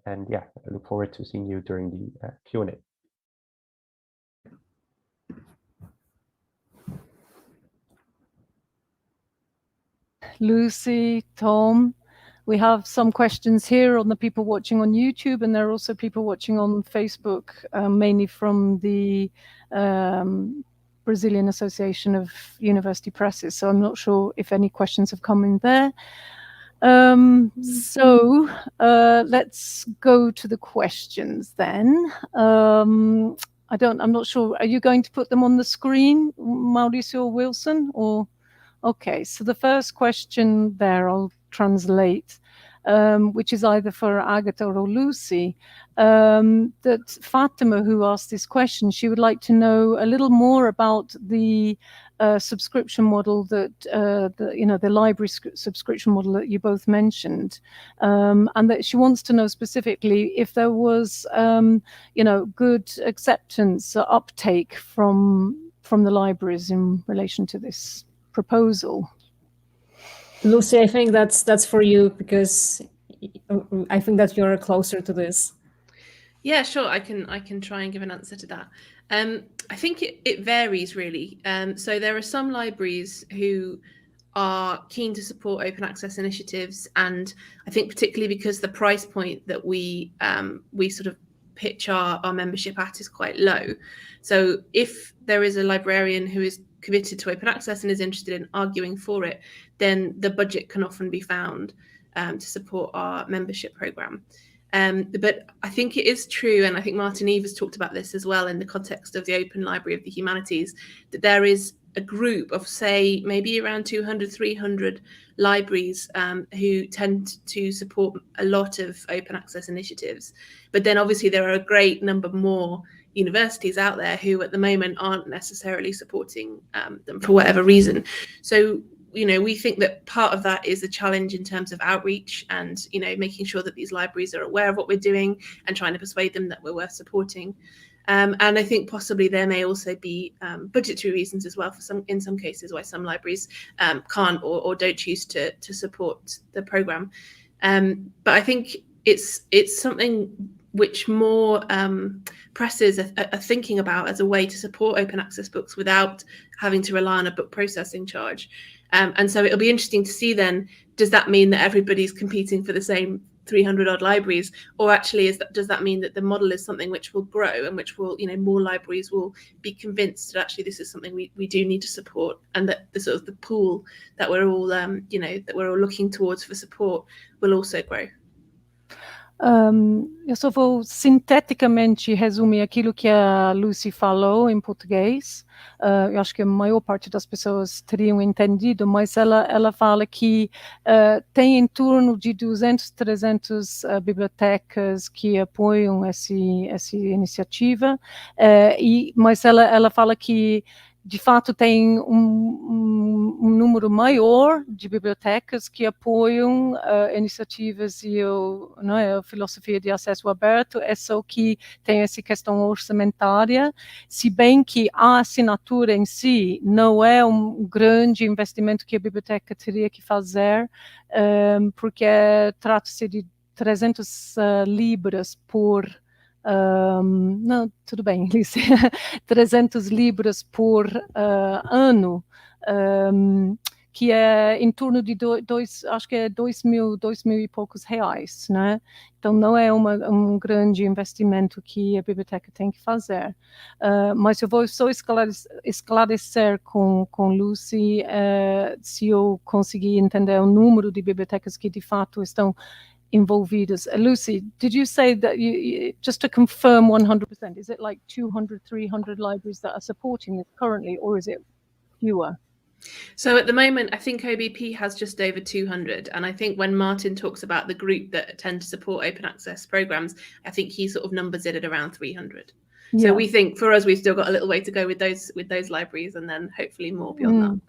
And yeah, I look forward to seeing you during the Q&A. Lucy, Tom, we have some questions here on the people watching on YouTube, and there are also people watching on Facebook, mainly from the Brazilian Association of University Presses. So I'm not sure if any questions have come in there. Let's go to the questions then. I'm not sure, are you going to put them on the screen, Mauricio or Wilson, or? Okay, so the first question there, I'll translate, which is either for Agata or Lucy, that Fatima, who asked this question, she would like to know a little more about the subscription model that the library subscription model that you both mentioned, and that she wants to know specifically if there was good acceptance or uptake from the libraries in relation to this proposal. Lucy, I think that's for you, because I think that you're closer to this. Yeah, sure. I can try and give an answer to that. I think it varies really. So there are some libraries who are keen to support open access initiatives, and I think particularly because the price point that we sort of pitch our membership at is quite low. So if there is a librarian who is committed to open access and is interested in arguing for it, then the budget can often be found to support our membership program. But I think it is true, and I think Martin Eve has talked about this as well in the context of the Open Library of the Humanities, that there is a group of, say, maybe around 200, 300 libraries who tend to support a lot of open access initiatives. But then obviously there are a great number more universities out there who at the moment aren't necessarily supporting them for whatever reason. So we think that part of that is a challenge in terms of outreach and, making sure that these libraries are aware of what we're doing and trying to persuade them that we're worth supporting. And I think possibly there may also be budgetary reasons as well in some cases why some libraries can't or don't choose to support the programme. But I think it's something which more presses are thinking about as a way to support open access books without having to rely on a book processing charge. And so it'll be interesting to see then, does that mean that everybody's competing for the same 300 odd libraries, or actually does that mean that the model is something which will grow and which will, more libraries will be convinced that actually this is something we do need to support, and that the sort of the pool that we're all that we're all looking towards for support will also grow. Eu só vou sinteticamente resumir aquilo que a Lucy falou em português. Eu acho que a maior parte das pessoas teriam entendido, mas ela fala que tem em torno de 200, 300 bibliotecas que apoiam essa iniciativa, mas ela fala que de fato tem um número maior de bibliotecas que apoiam iniciativas e a filosofia de acesso aberto, é só que tem essa questão orçamentária, se bem que a assinatura em si não é um grande investimento que a biblioteca teria que fazer, porque trata-se de 300 libras por... não, tudo bem, Alice. 300 libras por ano, que é em torno de acho que é 2 mil e poucos reais, né? Então não é um grande investimento que a biblioteca tem que fazer. Mas eu vou só esclarecer com Lucy se eu conseguir entender o número de bibliotecas que de fato estão involvidas. Lucy, did you say that just to confirm 100%, is it like 200, 300 libraries that are supporting this currently, or is it fewer? So at the moment, I think OBP has just over 200. And I think when Martin talks about the group that tend to support open access programs, I think he sort of numbers it at around 300. Yeah. So we think for us, we've still got a little way to go with those libraries, and then hopefully more beyond that.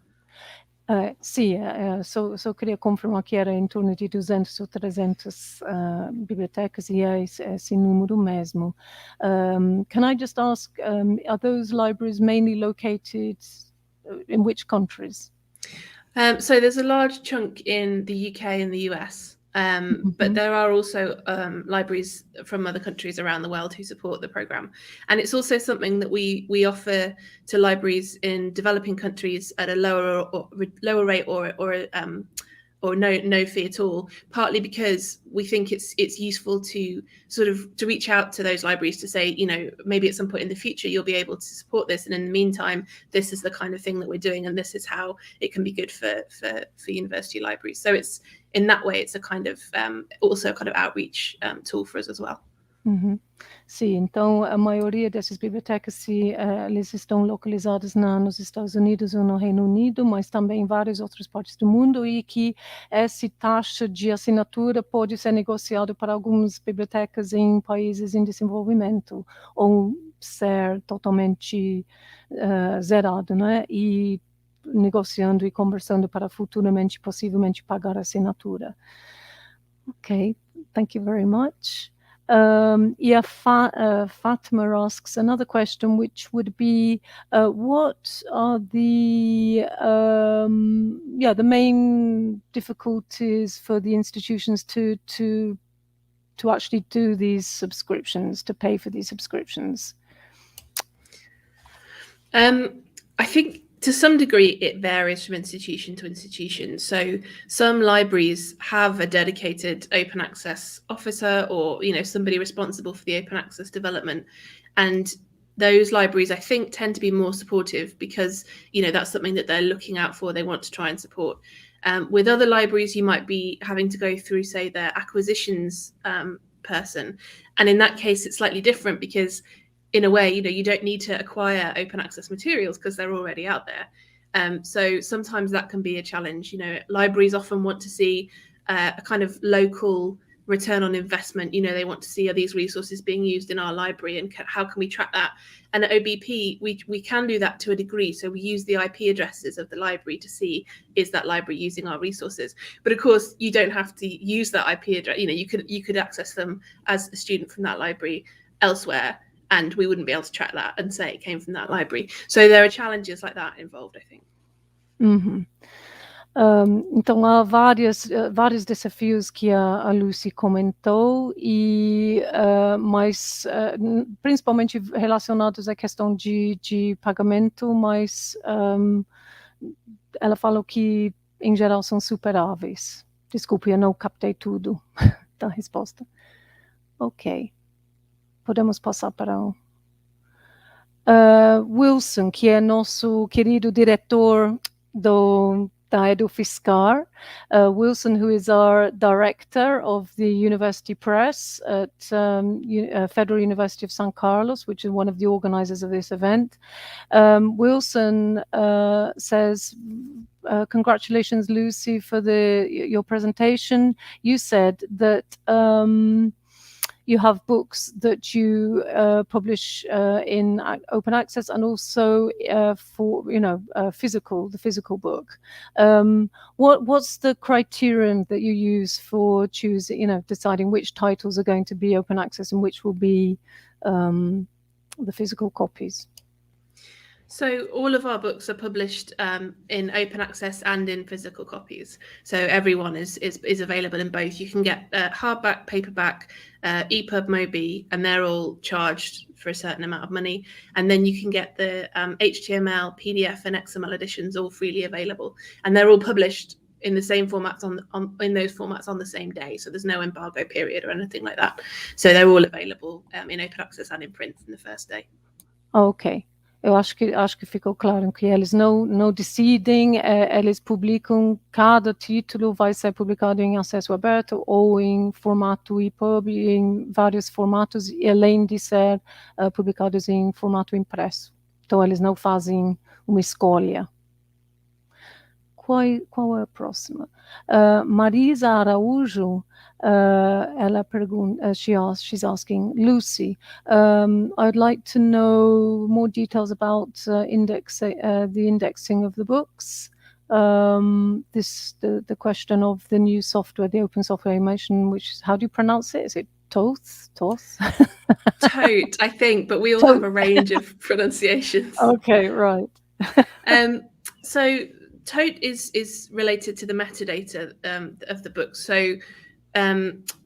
Sì, só queria confirmar que era em torno de 200 ou 300 bibliotecas e é esse número mesmo. Can I just ask, are those libraries mainly located in which countries? So there's a large chunk in the UK and the US, but there are also libraries from other countries around the world who support the programme. And it's also something that we offer to libraries in developing countries at a lower rate or no fee at all, partly because we think it's useful to sort of to reach out to those libraries to say, maybe at some point in the future you'll be able to support this, and in the meantime this is the kind of thing that we're doing, and this is how it can be good for university libraries. So it's in that way it's a kind of also a kind of outreach tool for us as well. Sim, então a maioria dessas bibliotecas eles estão localizadas nos Estados Unidos ou no Reino Unido, mas também em várias outras partes do mundo, e que essa taxa de assinatura pode ser negociada para algumas bibliotecas em países em desenvolvimento ou ser totalmente zerado, né? E negociando e conversando para futuramente, possivelmente, pagar a assinatura. Okay, thank you very much. Fatima asks another question, which would be, what are the main difficulties for the institutions to actually do these subscriptions, to pay for these subscriptions? I think to some degree it varies from institution to institution. So some libraries have a dedicated open access officer, or somebody responsible for the open access development, and those libraries, I think, tend to be more supportive because that's something that they're looking out for. They want to try and support. With other libraries, you might be having to go through, say, their acquisitions person, and in that case it's slightly different because in a way, you don't need to acquire open access materials because they're already out there. So sometimes that can be a challenge. Libraries often want to see a kind of local return on investment. They want to see, are these resources being used in our library, and how can we track that? And at OBP, we can do that to a degree. So we use the IP addresses of the library to see, is that library using our resources? But of course, you don't have to use that IP address. You could access them as a student from that library elsewhere, and we wouldn't be able to track that and say it came from that library. So there are challenges like that involved, I think. Uhum. Então há vários desafios que a Lucy comentou, e principalmente relacionados à questão de pagamento, mas ela falou que em geral são superáveis. Desculpe, eu não captei tudo da resposta. Ok. Podemos passar para o Wilson, que é nosso querido diretor da UFSCar. Wilson, who is our director of the University Press at Federal University of San Carlos, which is one of the organizers of this event. Wilson says, congratulations, Lucy, for your presentation. You said that you have books that you publish in open access, and also for the physical book. What's the criterion that you use for choosing, deciding which titles are going to be open access and which will be the physical copies? So all of our books are published in open access and in physical copies. So everyone is available in both. You can get hardback, paperback, EPUB, Mobi, and they're all charged for a certain amount of money. And then you can get the HTML, PDF, and XML editions all freely available. And they're all published in the same formats in those formats on the same day. So there's no embargo period or anything like that. So they're all available in open access and in print from the first day. Okay. Eu acho que ficou claro que eles não decidem, eles publicam, cada título vai ser publicado em acesso aberto ou em formato EPUB, em vários formatos, e além de ser publicados em formato impresso. Então eles não fazem uma escolha. Qual é a próxima? Marisa Araújo, ela pergunta, she's asking, Lucy, I'd like to know more details about the indexing of the books. The question of the new software, the open software you mentioned, which, how do you pronounce it? Is it Toth? Tote, I think, but we all have a range of pronunciations. Okay, right. So Tote is related to the metadata of the book. So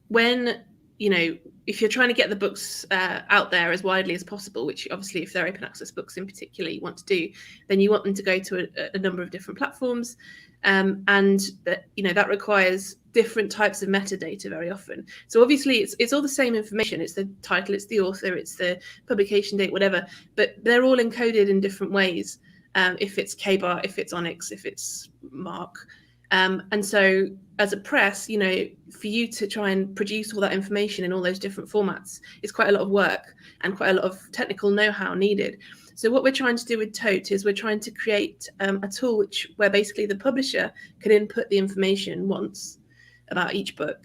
when, if you're trying to get the books out there as widely as possible, which obviously if they're open access books in particular you want to do, then you want them to go to a number of different platforms. And that requires different types of metadata very often. So obviously it's all the same information. It's the title, it's the author, it's the publication date, whatever, but they're all encoded in different ways. If it's KBAR, if it's Onyx, if it's Mark. And so as a press, for you to try and produce all that information in all those different formats is quite a lot of work and quite a lot of technical know-how needed. So what we're trying to do with Tote is we're trying to create a tool where basically the publisher can input the information once about each book.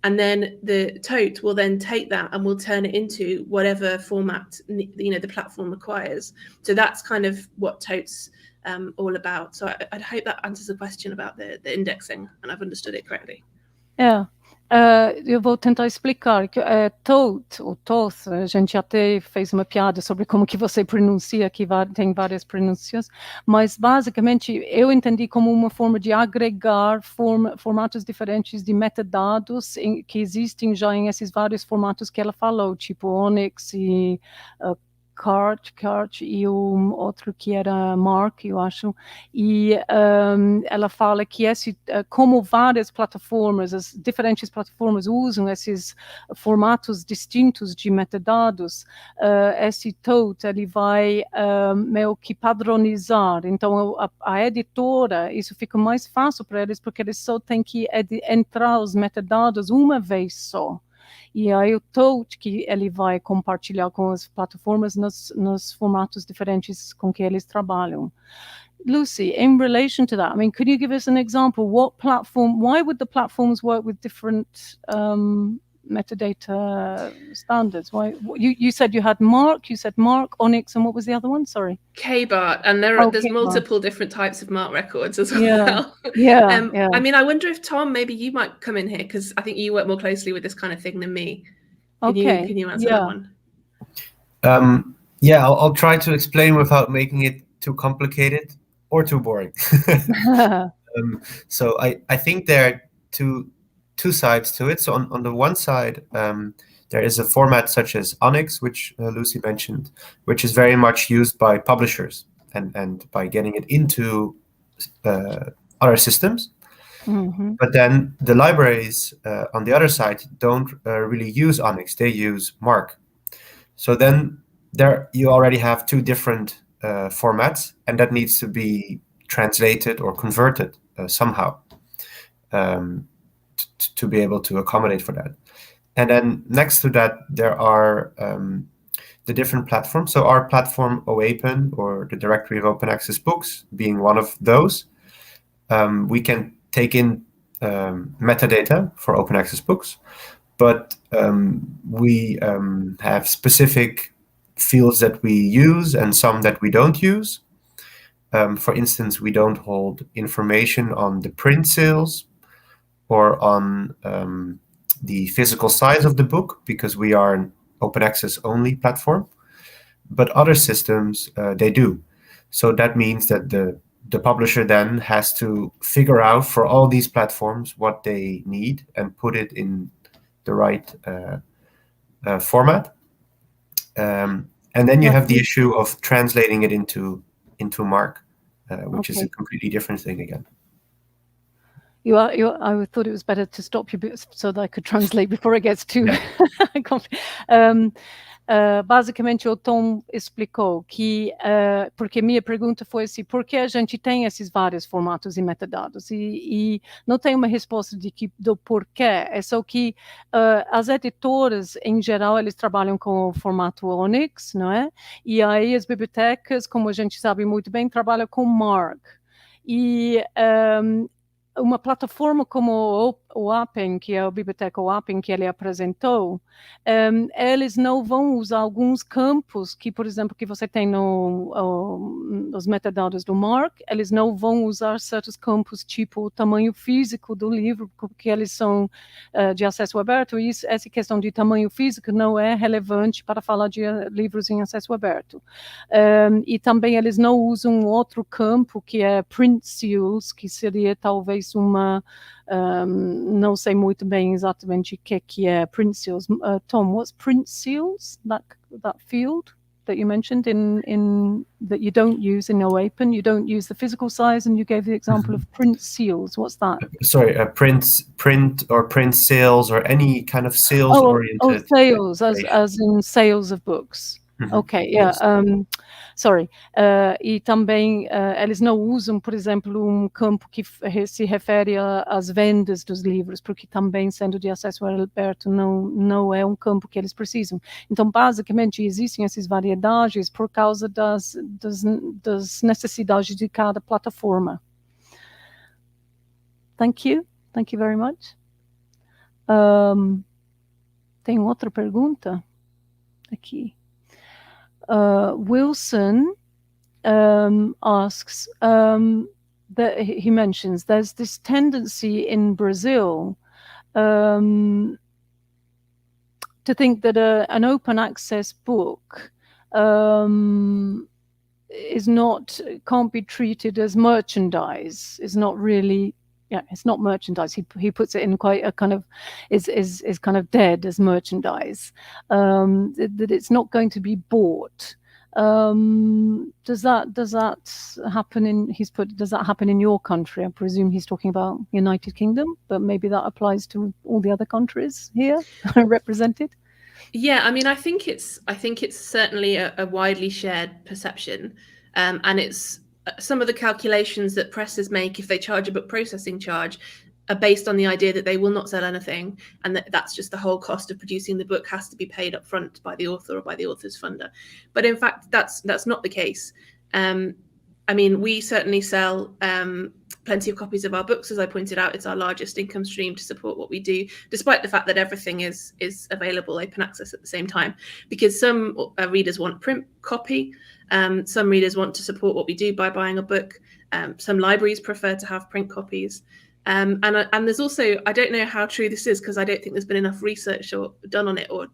and then the tote will then take that and will turn it into whatever format the platform requires. So that's kind of what totes all about. So I hope that answers the question about the indexing, and I've understood it correctly. Yeah. Eu vou tentar explicar que tote, ou toth, a gente até fez uma piada sobre como que você pronuncia, que tem várias pronúncias, mas basicamente eu entendi como uma forma de agregar formatos diferentes de metadados que existem já em esses vários formatos que ela falou, tipo Onyx e Cart e o outro que era Mark, eu acho, e ela fala que como várias plataformas, as diferentes plataformas usam esses formatos distintos de metadados, esse tote ele vai meio que padronizar. Então a editora, isso fica mais fácil para eles, porque eles só têm que entrar os metadados uma vez só. E aí o tote que ele vai compartilhar com as plataformas nos formatos diferentes com que eles trabalham. Lucy, in relation to that, I mean, could you give us an example? Why would the platforms work with different metadata standards? Why? You said you had Mark, Onyx, and what was the other one? Sorry. KBART, and there's multiple different types of Mark records as well. Yeah. I mean, I wonder if Tom, maybe you might come in here, because I think you work more closely with this kind of thing than me. Can you answer that one? I'll try to explain without making it too complicated or too boring. So I think there are two sides to it. So on the one side, there is a format such as Onyx, which Lucy mentioned, which is very much used by publishers and by getting it into other systems. Mm-hmm. But then the libraries on the other side don't really use Onyx, they use Mark. So then there you already have two different formats, and that needs to be translated or converted somehow to be able to accommodate for that. And then next to that, there are the different platforms. So our platform OAPEN, or the Directory of Open Access Books, being one of those, we can take in metadata for open access books, but we have specific fields that we use and some that we don't use. For instance, we don't hold information on the print sales or on the physical size of the book, because we are an open access only platform, but other systems, they do. So that means that the publisher then has to figure out for all these platforms what they need and put it in the right format. And then you have the issue of translating it into Mark, which is a completely different thing again. I thought it was better to stop you so that I could translate before it gets too... Basicamente o Tom explicou que, porque minha pergunta foi assim, por que a gente tem esses vários formatos e metadados, e não tem uma resposta do porquê, é só que as editoras, em geral, eles trabalham com o formato Onyx, não é? E aí as bibliotecas, como a gente sabe muito bem, trabalham com Mark. E uma plataforma como o OAPEN, que é a biblioteca OAPEN que ele apresentou, eles não vão usar alguns campos que, por exemplo, que você tem nos metadados do Mark, eles não vão usar certos campos, tipo o tamanho físico do livro, porque eles são de acesso aberto, e essa questão de tamanho físico não é relevante para falar de livros em acesso aberto. E também eles não usam outro campo, que é print seals, que seria talvez uma... não sei muito bem exatamente o que é print seals. Tom, what's print seals? That field that you mentioned in that you don't use in OAPEN, you don't use the physical size, and you gave the example of print seals. What's that? Sorry, print or print sales or any kind of sales oriented. Sales, as in sales of books. Ok, yeah. Sorry. E também eles não usam, por exemplo, um campo que se refere às vendas dos livros, porque também, sendo de acesso aberto, não é um campo que eles precisam. Então, basicamente, existem essas variedades por causa das necessidades de cada plataforma. Thank you very much. Tem outra pergunta aqui. Wilson asks that he mentions there's this tendency in Brazil to think that an open access book can't be treated as merchandise. It's not really, it's not merchandise. He puts it in quite a kind of is kind of dead as merchandise. That it's not going to be bought. Does that happen does that happen in your country? I presume he's talking about United Kingdom, but maybe that applies to all the other countries here represented. Yeah, I mean, I think it's certainly a widely shared perception, and it's some of the calculations that presses make if they charge a book processing charge are based on the idea that they will not sell anything, and that's just the whole cost of producing the book has to be paid up front by the author or by the author's funder. But in fact, that's not the case. I mean, we certainly sell plenty of copies of our books. As I pointed out, it's our largest income stream to support what we do, despite the fact that everything is available open access at the same time, because some readers want print copy, some readers want to support what we do by buying a book, some libraries prefer to have print copies. And there's also, I don't know how true this is because I don't think there's been enough research done on it, or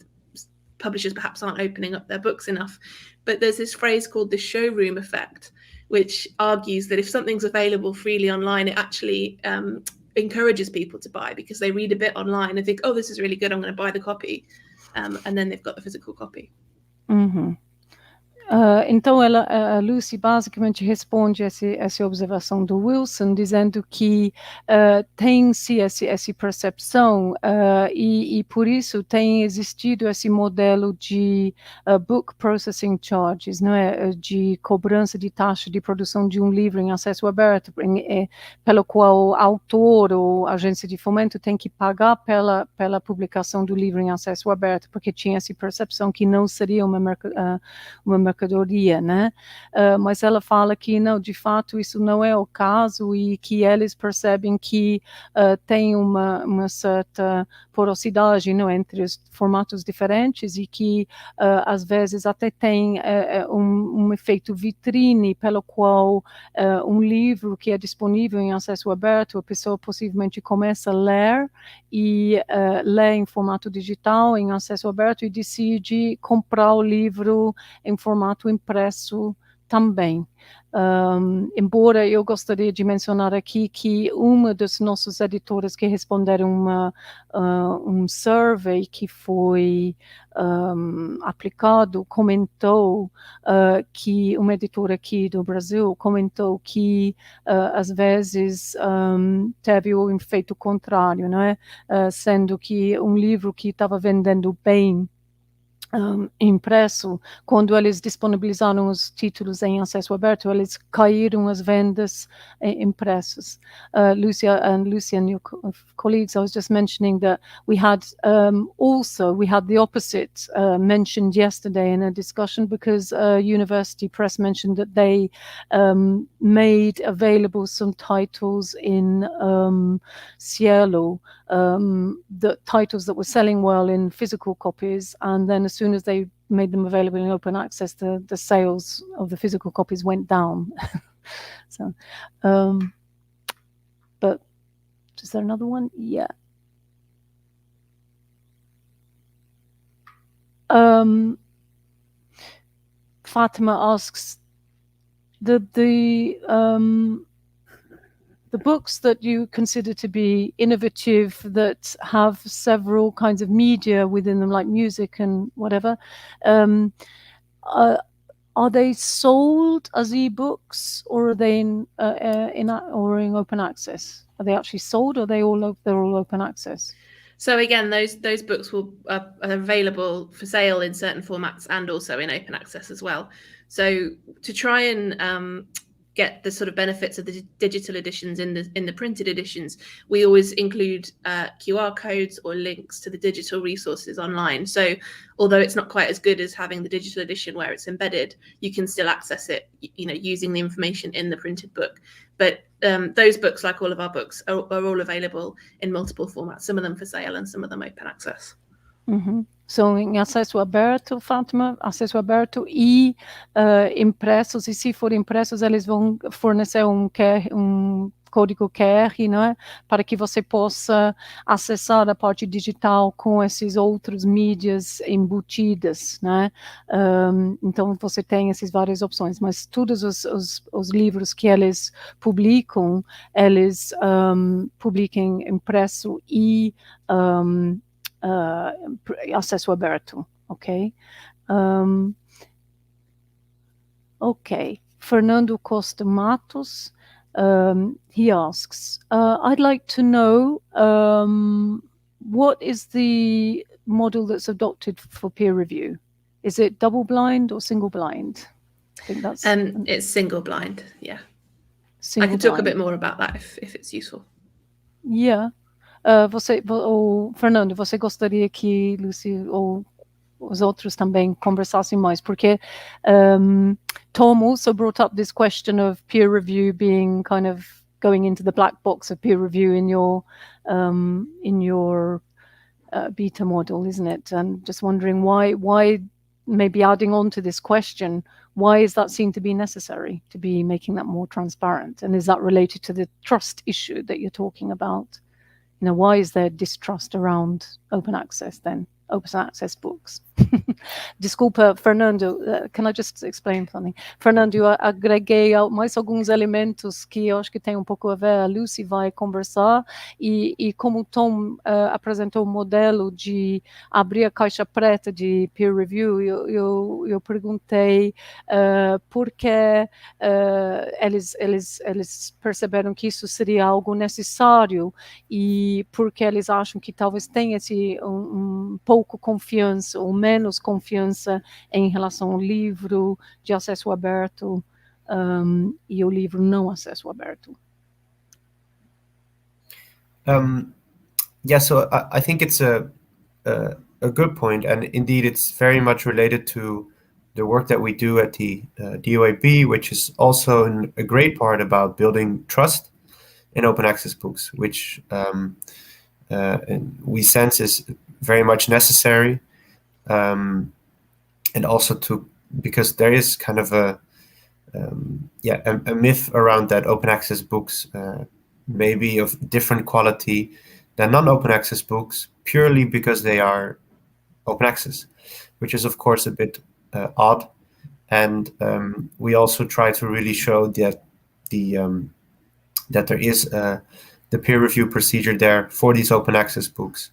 publishers perhaps aren't opening up their books enough, but there's this phrase called the showroom effect, which argues that if something's available freely online, it actually encourages people to buy because they read a bit online and think, oh, this is really good, I'm going to buy the copy. And then they've got the physical copy. Mm-hmm. Então a Lucy basicamente responde essa observação do Wilson, dizendo que tem-se essa percepção e por isso tem existido esse modelo de book processing charges, não é? De cobrança de taxa de produção de um livro em acesso aberto, pelo qual o autor ou agência de fomento tem que pagar pela publicação do livro em acesso aberto, porque tinha essa percepção que não seria uma mercadoria, né? Mas ela fala que não, de fato isso não é o caso e que eles percebem que tem uma certa porosidade, não, entre os formatos diferentes e que às vezes até tem um efeito vitrine pelo qual um livro que é disponível em acesso aberto, a pessoa possivelmente começa a ler e lê em formato digital, em acesso aberto, e decide comprar o livro em formato impresso também. Embora eu gostaria de mencionar aqui que uma das nossas editoras que responderam um survey que foi aplicado, comentou que uma editora aqui do Brasil comentou que às vezes teve o efeito contrário, não é? Sendo que um livro que estava vendendo bem impresso, quando eles disponibilizaram os títulos em acesso aberto, eles caíram as vendas impressas. Lucy and your colleagues, I was just mentioning that we had the opposite mentioned yesterday in a discussion, because University Press mentioned that they made available some titles in Cielo, the titles that were selling well in physical copies, and then as soon as they made them available in open access, the sales of the physical copies went down. So, but is there another one? Yeah. Fatima asks, the books that you consider to be innovative, that have several kinds of media within them, like music and whatever, are they sold as ebooks, or are they in open access? Are they actually sold, or they're all open access? So again, those books are available for sale in certain formats and also in open access as well. So to try and get the sort of benefits of the digital editions in the printed editions, we always include QR codes or links to the digital resources online. So although it's not quite as good as having the digital edition where it's embedded, you can still access it, using the information in the printed book. But those books, like all of our books, are all available in multiple formats, some of them for sale and some of them open access. São em acesso aberto, Fátima, acesso aberto e impressos, e se for impressos, eles vão fornecer um código QR, não é? Para que você possa acessar a parte digital com esses outros mídias embutidas, né? Então você tem essas várias opções, mas todos os livros que eles publicam, eles publicam impresso e acesso aberto, ok? Ok, Fernando Costa Matos, he asks, I'd like to know what is the model that's adopted for peer review? Is it double blind or single blind? I think that's... It's single blind, yeah. Single I can talk blind. a bit more about that if it's useful. Yeah. Fernando, você gostaria que Lucy ou os outros também conversassem mais, porque Tom also brought up this question of peer review being kind of going into the black box of peer review in your beta model, isn't it? And just wondering why maybe adding on to this question, why is that seen to be necessary to be making that more transparent? And is that related to the trust issue that you're talking about? You know, why is there distrust around open access then? Open access books. Desculpa, Fernando, can I just explain something? Fernando, eu agreguei mais alguns elementos que eu acho que tem um pouco a ver, a Lucy vai conversar, e como o Tom apresentou o modelo de abrir a caixa preta de peer review, eu perguntei por que eles perceberam que isso seria algo necessário, e porque eles acham que talvez tenha esse pouco confiança ou menos confiança em relação ao livro de acesso aberto e o livro não acesso aberto. Yeah, so I think it's a good point, and indeed it's very much related to the work that we do at the DOAB, which is also a great part about building trust in open access books, which we sense is very much necessary, and also because there is kind of a myth around that open access books may be of different quality than non-open access books purely because they are open access, which is of course a bit odd, and we also try to really show that that there is the peer review procedure there for these open access books,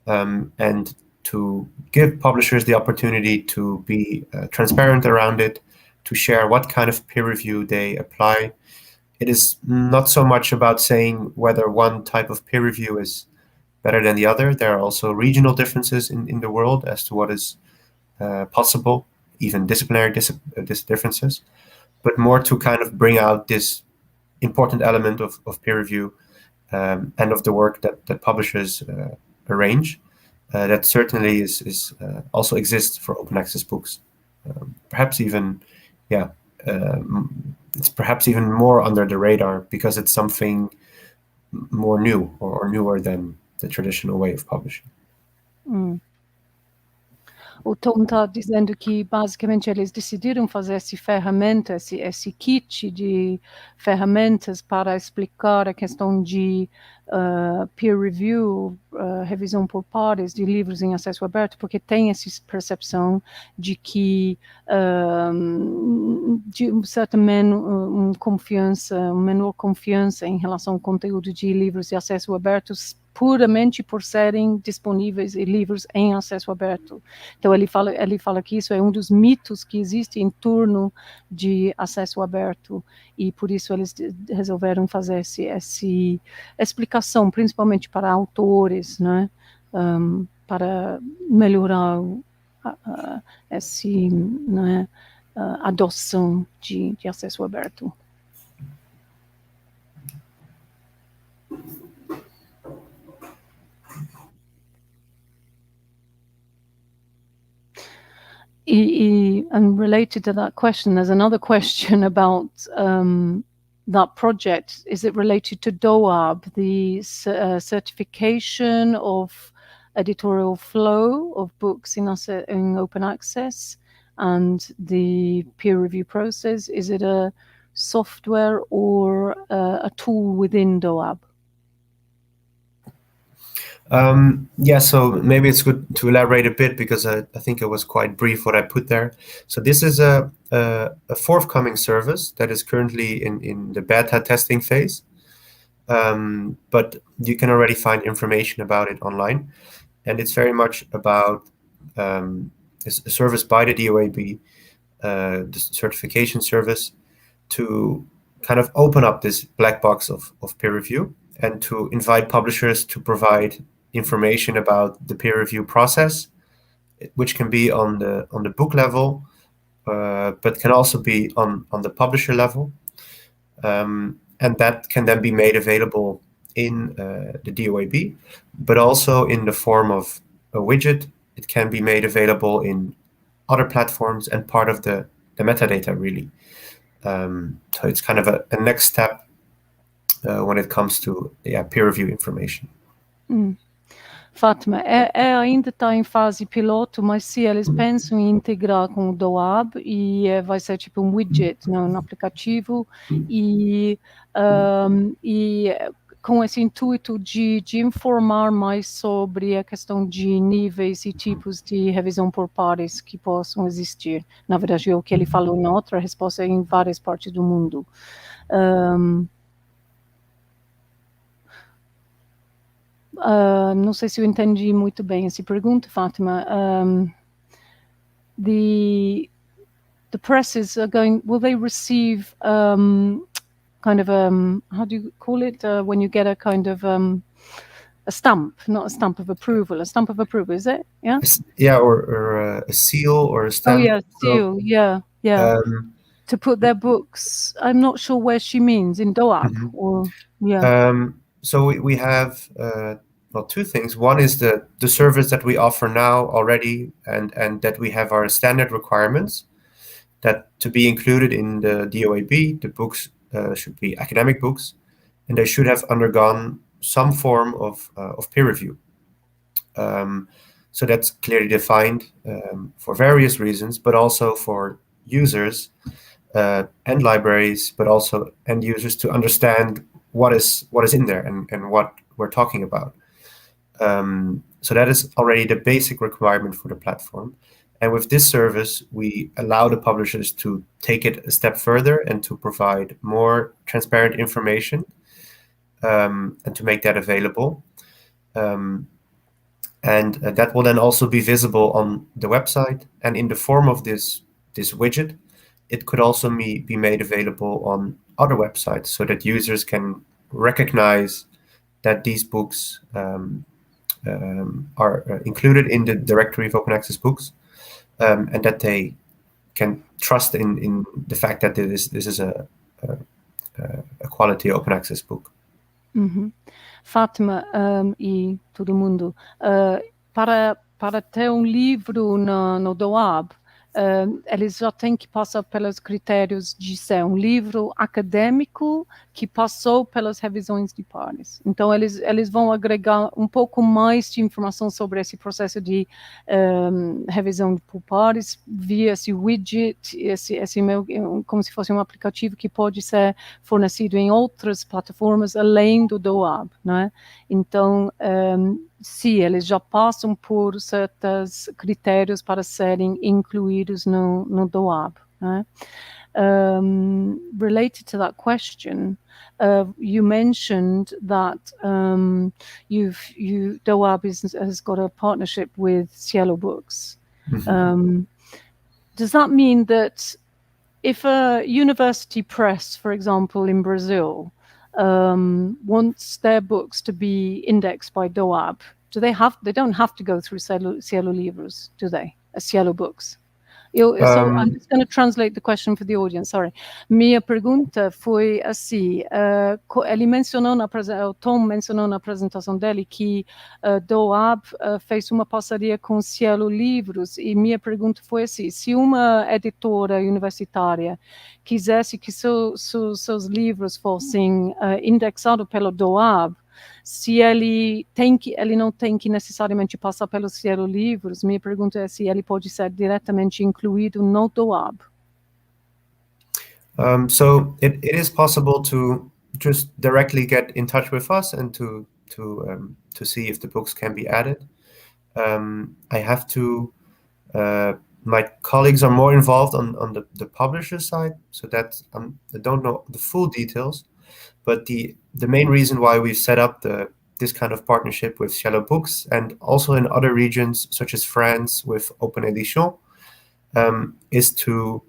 and to give publishers the opportunity to be transparent around it, to share what kind of peer review they apply. It is not so much about saying whether one type of peer review is better than the other. There are also regional differences in the world as to what is possible, even disciplinary differences, but more to kind of bring out this important element of peer review and of the work that publishers arrange. That certainly is also exists for open access books. Perhaps even, it's perhaps even more under the radar because it's something more new or newer than the traditional way of publishing. O Tom está dizendo que basicamente eles decidiram fazer esse kit de ferramentas para explicar a questão de peer review, revisão por pares de livros em acesso aberto, porque tem essa percepção de que de uma certa menor confiança em relação ao conteúdo de livros de acesso aberto puramente por serem disponíveis livros em acesso aberto. Então ele fala que isso é um dos mitos que existe em torno de acesso aberto, e por isso eles resolveram fazer essa explicação, principalmente para autores, né, para melhorar essa adoção de acesso aberto. And related to that question, there's another question about that project, is it related to DOAB, the certification of editorial flow of books in open access and the peer review process? Is it a software or a tool within DOAB? Yeah, so maybe it's good to elaborate a bit, because I think it was quite brief what I put there. So this is a forthcoming service that is currently in the beta testing phase, but you can already find information about it online. And it's very much about it's a service by the DOAB, the certification service, to kind of open up this black box of peer review and to invite publishers to provide information about the peer review process, which can be on the book level, but can also be on the publisher level. And that can then be made available in the DOAB, but also in the form of a widget. It can be made available in other platforms and part of the metadata, really. So it's kind of a next step when it comes to peer review information. Fátima, ainda está em fase piloto, mas se eles pensam em integrar com o DOAB e vai ser tipo um widget, não, um aplicativo, e com esse intuito de informar mais sobre a questão de níveis e tipos de revisão por pares que possam existir. Na verdade, o que ele falou na outra resposta é em várias partes do mundo. Não sei se eu entendi muito bem essa pergunta, Fátima. The presses are going, will they receive kind of how do you call it when you get a kind of a stamp, not a stamp of approval, a stamp of approval, is it? Yeah. Yeah, or a seal or a stamp. Oh yeah, seal. Yeah. To put their books. I'm not sure where she means in DOAB or yeah. So we have two things. One is the service that we offer now already, and that we have our standard requirements that to be included in the DOAB, the books should be academic books, and they should have undergone some form of peer review. So that's clearly defined for various reasons, but also for users and libraries, but also end users to understand what is in there and what we're talking about. So that is already the basic requirement for the platform. And with this service, we allow the publishers to take it a step further and to provide more transparent information and to make that available. And that will then also be visible on the website. And in the form of this widget, it could also be made available on other websites so that users can recognize that these books are included in the directory of open access books, and that they can trust in the fact that this is a quality open access book. Fátima e todo mundo, para ter livro no DOAB, eles já têm que passar pelos critérios de ser livro acadêmico que passou pelas revisões de pares. Então, eles vão agregar pouco mais de informação sobre esse processo de revisão por pares via esse widget, como se fosse aplicativo que pode ser fornecido em outras plataformas além do DOAB, né? Então, sim, eles já passam por certos critérios para serem incluídos no DOAB. Né? Related to that question, you mentioned that DOAB has got a partnership with Cielo Books. Does that mean that if a university press, for example, in Brazil, wants their books to be indexed by DOAB, they don't have to go through Cielo Livros, do they? Cielo Books. I'm just going to translate the question for the audience, sorry. Minha pergunta foi assim, ele mencionou o Tom mencionou na apresentação dele que DOAB fez uma parceria com o Cielo Livros, e minha pergunta foi assim, se uma editora universitária quisesse que seus livros fossem indexados pelo DOAB, se ele não tem que necessariamente passar pelo Cielo Livros, minha pergunta é se ele pode ser diretamente incluído no DOAB. So it is possible to just directly get in touch with us and to see if the books can be added. I have to. My colleagues are more involved on the publisher side, so that I don't know the full details. But the main reason why we've set up this kind of partnership with Cielo Books, and also in other regions such as France with Open Edition, is to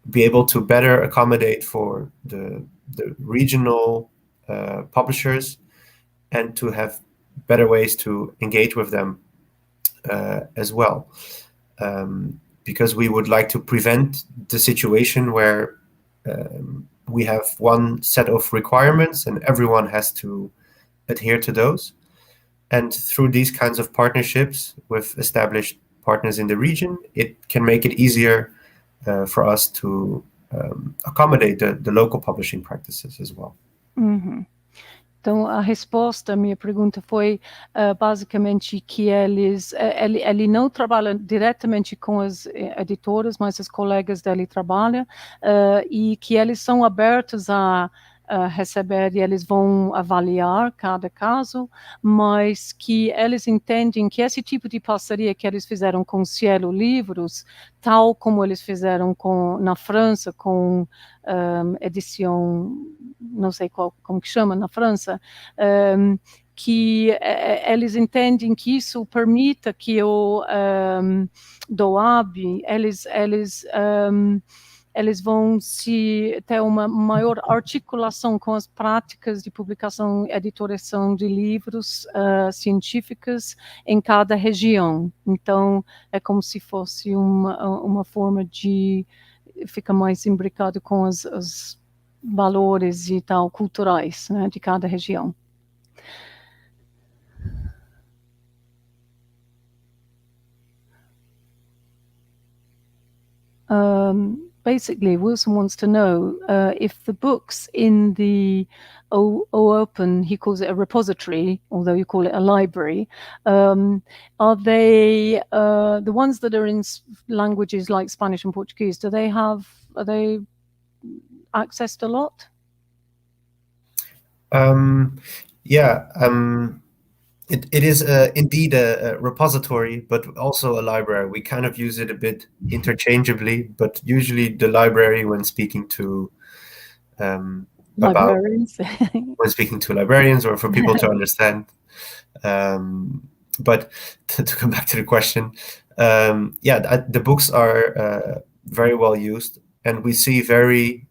be able to better accommodate for the regional publishers, and to have better ways to engage with them as well. Because we would like to prevent the situation where we have one set of requirements and everyone has to adhere to those. And through these kinds of partnerships with established partners in the region, it can make it easier for us to accommodate the local publishing practices as well. Uhum. Então, a resposta à minha pergunta foi basicamente que ele não trabalha diretamente com as editoras, mas os colegas dele trabalham, e que eles são abertos a receber, e eles vão avaliar cada caso, mas que eles entendem que esse tipo de parceria que eles fizeram com o Cielo Livros, tal como eles fizeram na França com edição, não sei como que chama na França, que eles entendem que isso permita que o DOAB, eles vão ter uma maior articulação com as práticas de publicação e editoração de livros científicos em cada região. Então, é como se fosse uma forma de ficar mais imbricado com os valores e tal, culturais, né, de cada região. Basically, Wilson wants to know if the books in the OOpen, he calls it a repository, although you call it a library, are they the ones that are in languages like Spanish and Portuguese? Are they accessed a lot? It is indeed a repository, but also a library. We kind of use it a bit interchangeably, but usually the library, when speaking to librarians, when speaking to librarians or for people to understand. But to come back to the question, the books are very well used, and we see very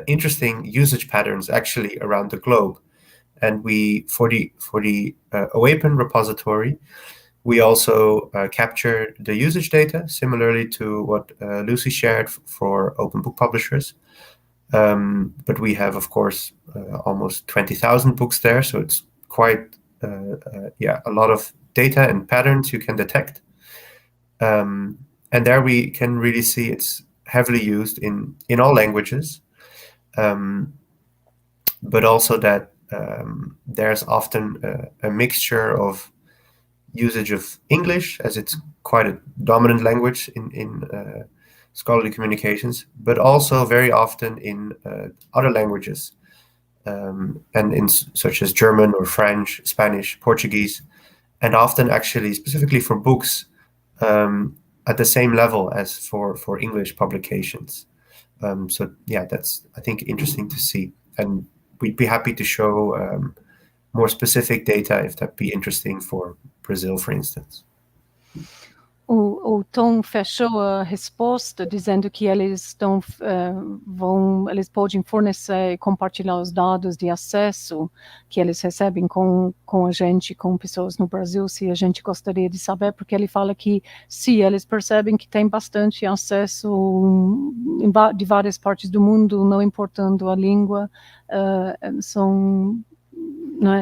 interesting usage patterns actually around the globe. And for the OAPEN repository, we also capture the usage data, similarly to what Lucy shared for Openbook Publishers. But we have, of course, almost 20,000 books there, so it's quite a lot of data and patterns you can detect. And there we can really see it's heavily used in all languages, but also that there's often a mixture of usage of English, as it's quite a dominant language in scholarly communications, but also very often in other languages, and in such as German or French, Spanish, Portuguese, and often actually specifically for books at the same level as for English publications. So yeah, that's, I think, interesting to see, and we'd be happy to show more specific data if that'd be interesting for Brazil, for instance. O Tom fechou a resposta dizendo que eles eles podem fornecer e compartilhar os dados de acesso que eles recebem com a gente, com pessoas no Brasil, se a gente gostaria de saber, porque ele fala que se eles percebem que tem bastante acesso de várias partes do mundo, não importando a língua,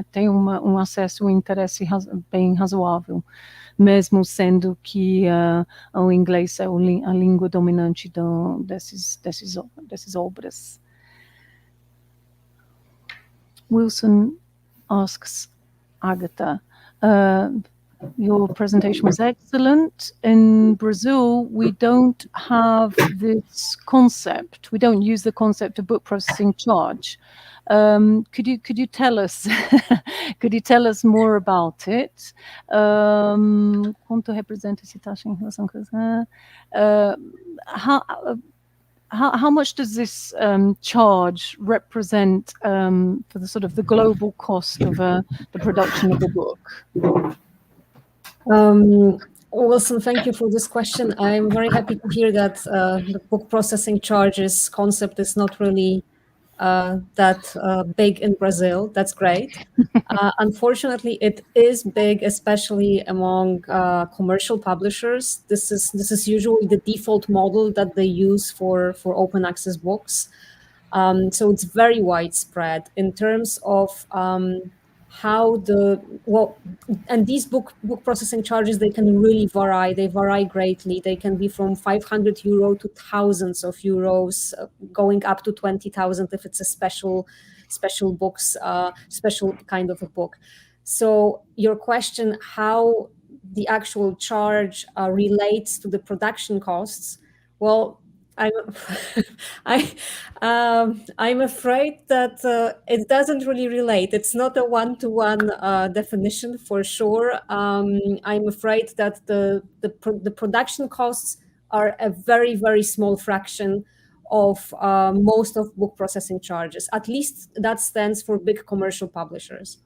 tem um acesso, um interesse bem razoável, mesmo sendo que o inglês é a língua dominante dessas obras. Wilson asks Agata, your presentation was excellent. In Brazil, we don't have this concept. We don't use the concept of book processing charge. Could you tell us could you tell us more about it? Quanto representa essa taxa em relação how much does this charge represent for the sort of the global cost of the production of a book? Wilson, thank you for this question. I'm very happy to hear that the book processing charges concept is not really that big in Brazil. That's great. Unfortunately, it is big, especially among commercial publishers. This is usually the default model that they use for open access books. So it's very widespread in terms of and these book processing charges, they can really vary. They vary greatly. They can be from 500 euro to thousands of euros, going up to 20,000 if it's a special books, special kind of a book. So your question, how the actual charge relates to the production costs? Well, I'm afraid that it doesn't really relate. It's not a one-to-one definition for sure. I'm afraid that the production costs are a very, very small fraction of most of book processing charges. At least that stands for big commercial publishers.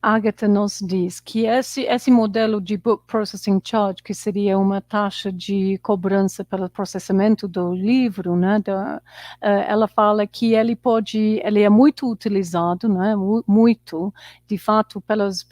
Agata nos diz que esse modelo de book processing charge, que seria uma taxa de cobrança pelo processamento do livro, né, ela fala que ele é muito utilizado, né, muito, de fato, pelas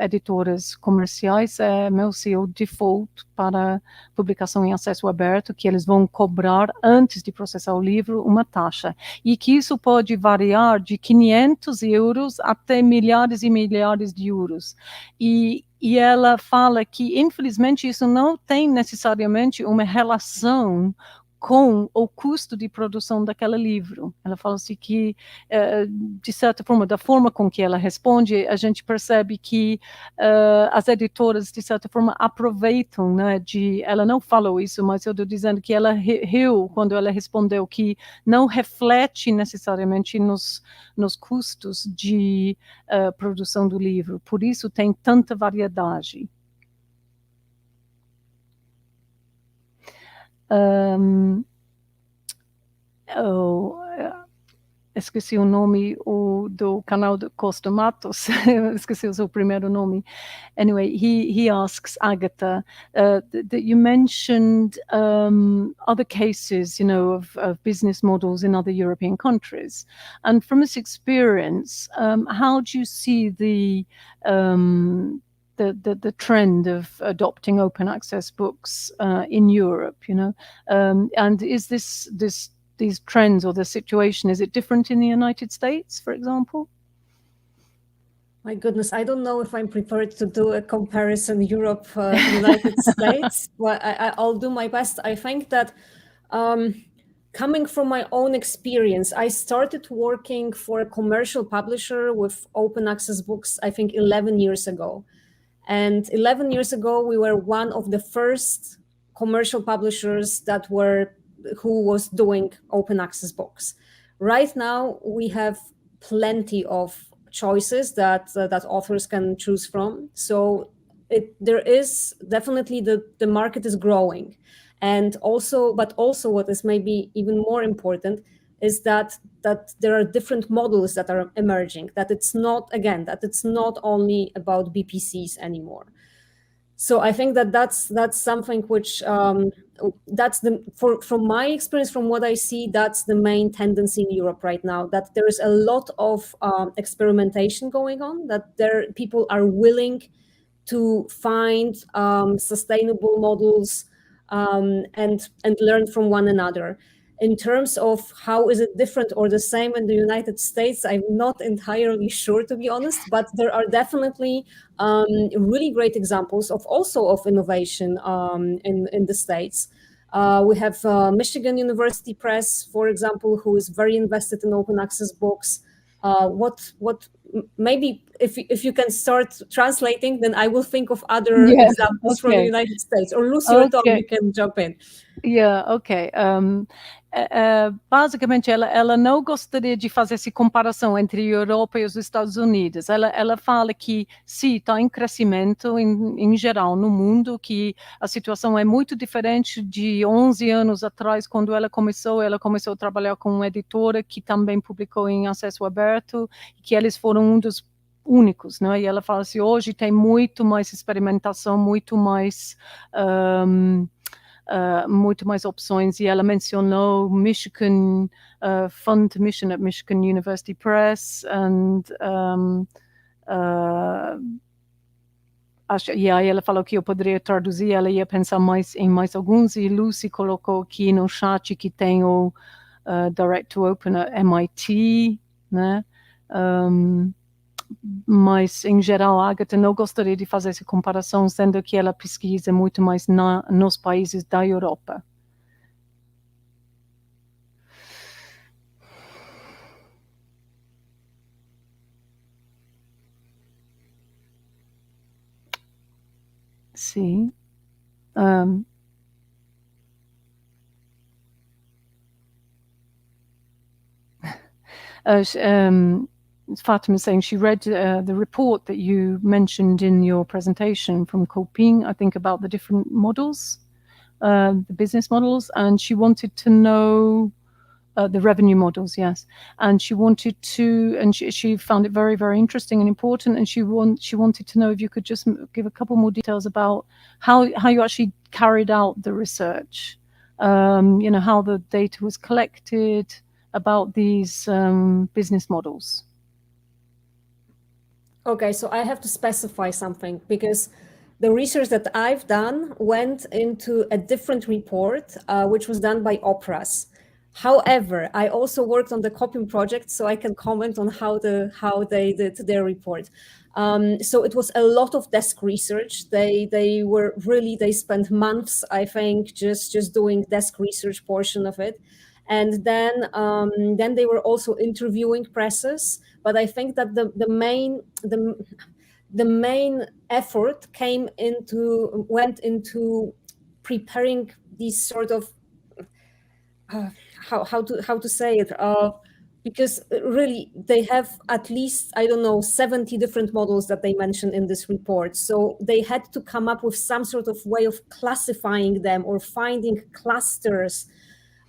editoras comerciais, é o default para publicação em acesso aberto, que eles vão cobrar, antes de processar o livro, uma taxa, e que isso pode variar de 500 euros até milhares e milhares de euros. E ela fala que, infelizmente, isso não tem necessariamente uma relação com o custo de produção daquele livro. Ela fala assim que, de certa forma, da forma com que ela responde, a gente percebe que as editoras, de certa forma, aproveitam, né, ela não falou isso, mas eu estou dizendo que ela riu quando ela respondeu que não reflete necessariamente nos custos de produção do livro, por isso tem tanta variedade. Esqueci o nome do canal do Costa Matos, esqueci o seu primeiro nome. Anyway, he asks Agata that you mentioned other cases, of business models in other European countries. And from this experience, how do you see the trend of adopting open access books in Europe, and is these trends or the situation, is it different in the United States, for example? My goodness, I don't know if I'm prepared to do a comparison Europe, United States, but I'll do my best. I think that coming from my own experience, I started working for a commercial publisher with open access books, I think 11 years ago. And 11 years ago, we were one of the first commercial publishers who was doing open access books. Right now, we have plenty of choices that authors can choose from. So there is definitely the market is growing. And also what is maybe even more important is that there are different models that are emerging, that it's not only about BPCs anymore. So I think that's something which from my experience, from what I see, that's the main tendency in Europe right now, that there is a lot of experimentation going on, that people are willing to find sustainable models and learn from one another. In terms of how is it different or the same in the United States, I'm not entirely sure, to be honest, but there are definitely really great examples of innovation in the States. We have Michigan University Press, for example, who is very invested in open access books. Maybe if you can start translating, then I will think of other examples from the United States. Or Lucy or Tom, you can jump in. Basicamente, ela não gostaria de fazer essa comparação entre a Europa e os Estados Unidos. Ela fala que, sim, está em crescimento em geral no mundo, que a situação é muito diferente de 11 anos atrás, quando ela começou a trabalhar com uma editora que também publicou em acesso aberto, que eles foram um dos únicos, né? E ela fala assim, hoje tem muito mais experimentação, muito mais opções, e ela mencionou Michigan Fund Mission at Michigan University Press, and e aí ela falou que eu poderia traduzir, ela ia pensar em mais alguns, e Lucy colocou aqui no chat que tem o Direct to Open at MIT, né? Mas, em geral, a Agata não gostaria de fazer essa comparação, sendo que ela pesquisa muito mais nos países da Europa. Sim. Fatima is saying she read the report that you mentioned in your presentation from Coping, I think, about the different models, the business models, and she wanted to know the revenue models, yes. And she wanted to, and she found it very, very interesting and important, and she wanted to know if you could just give a couple more details about how you actually carried out the research, how the data was collected about these business models. Okay, so I have to specify something, because the research that I've done went into a different report, which was done by Operas. However, I also worked on the copying project, so I can comment on how they did their report. So it was a lot of desk research. They spent months, I think, just doing desk research portion of it. And then they were also interviewing presses. But I think that the main effort went into preparing these sort of how to say it, because really they have at least, I don't know, 70 different models that they mentioned in this report. So they had to come up with some sort of way of classifying them or finding clusters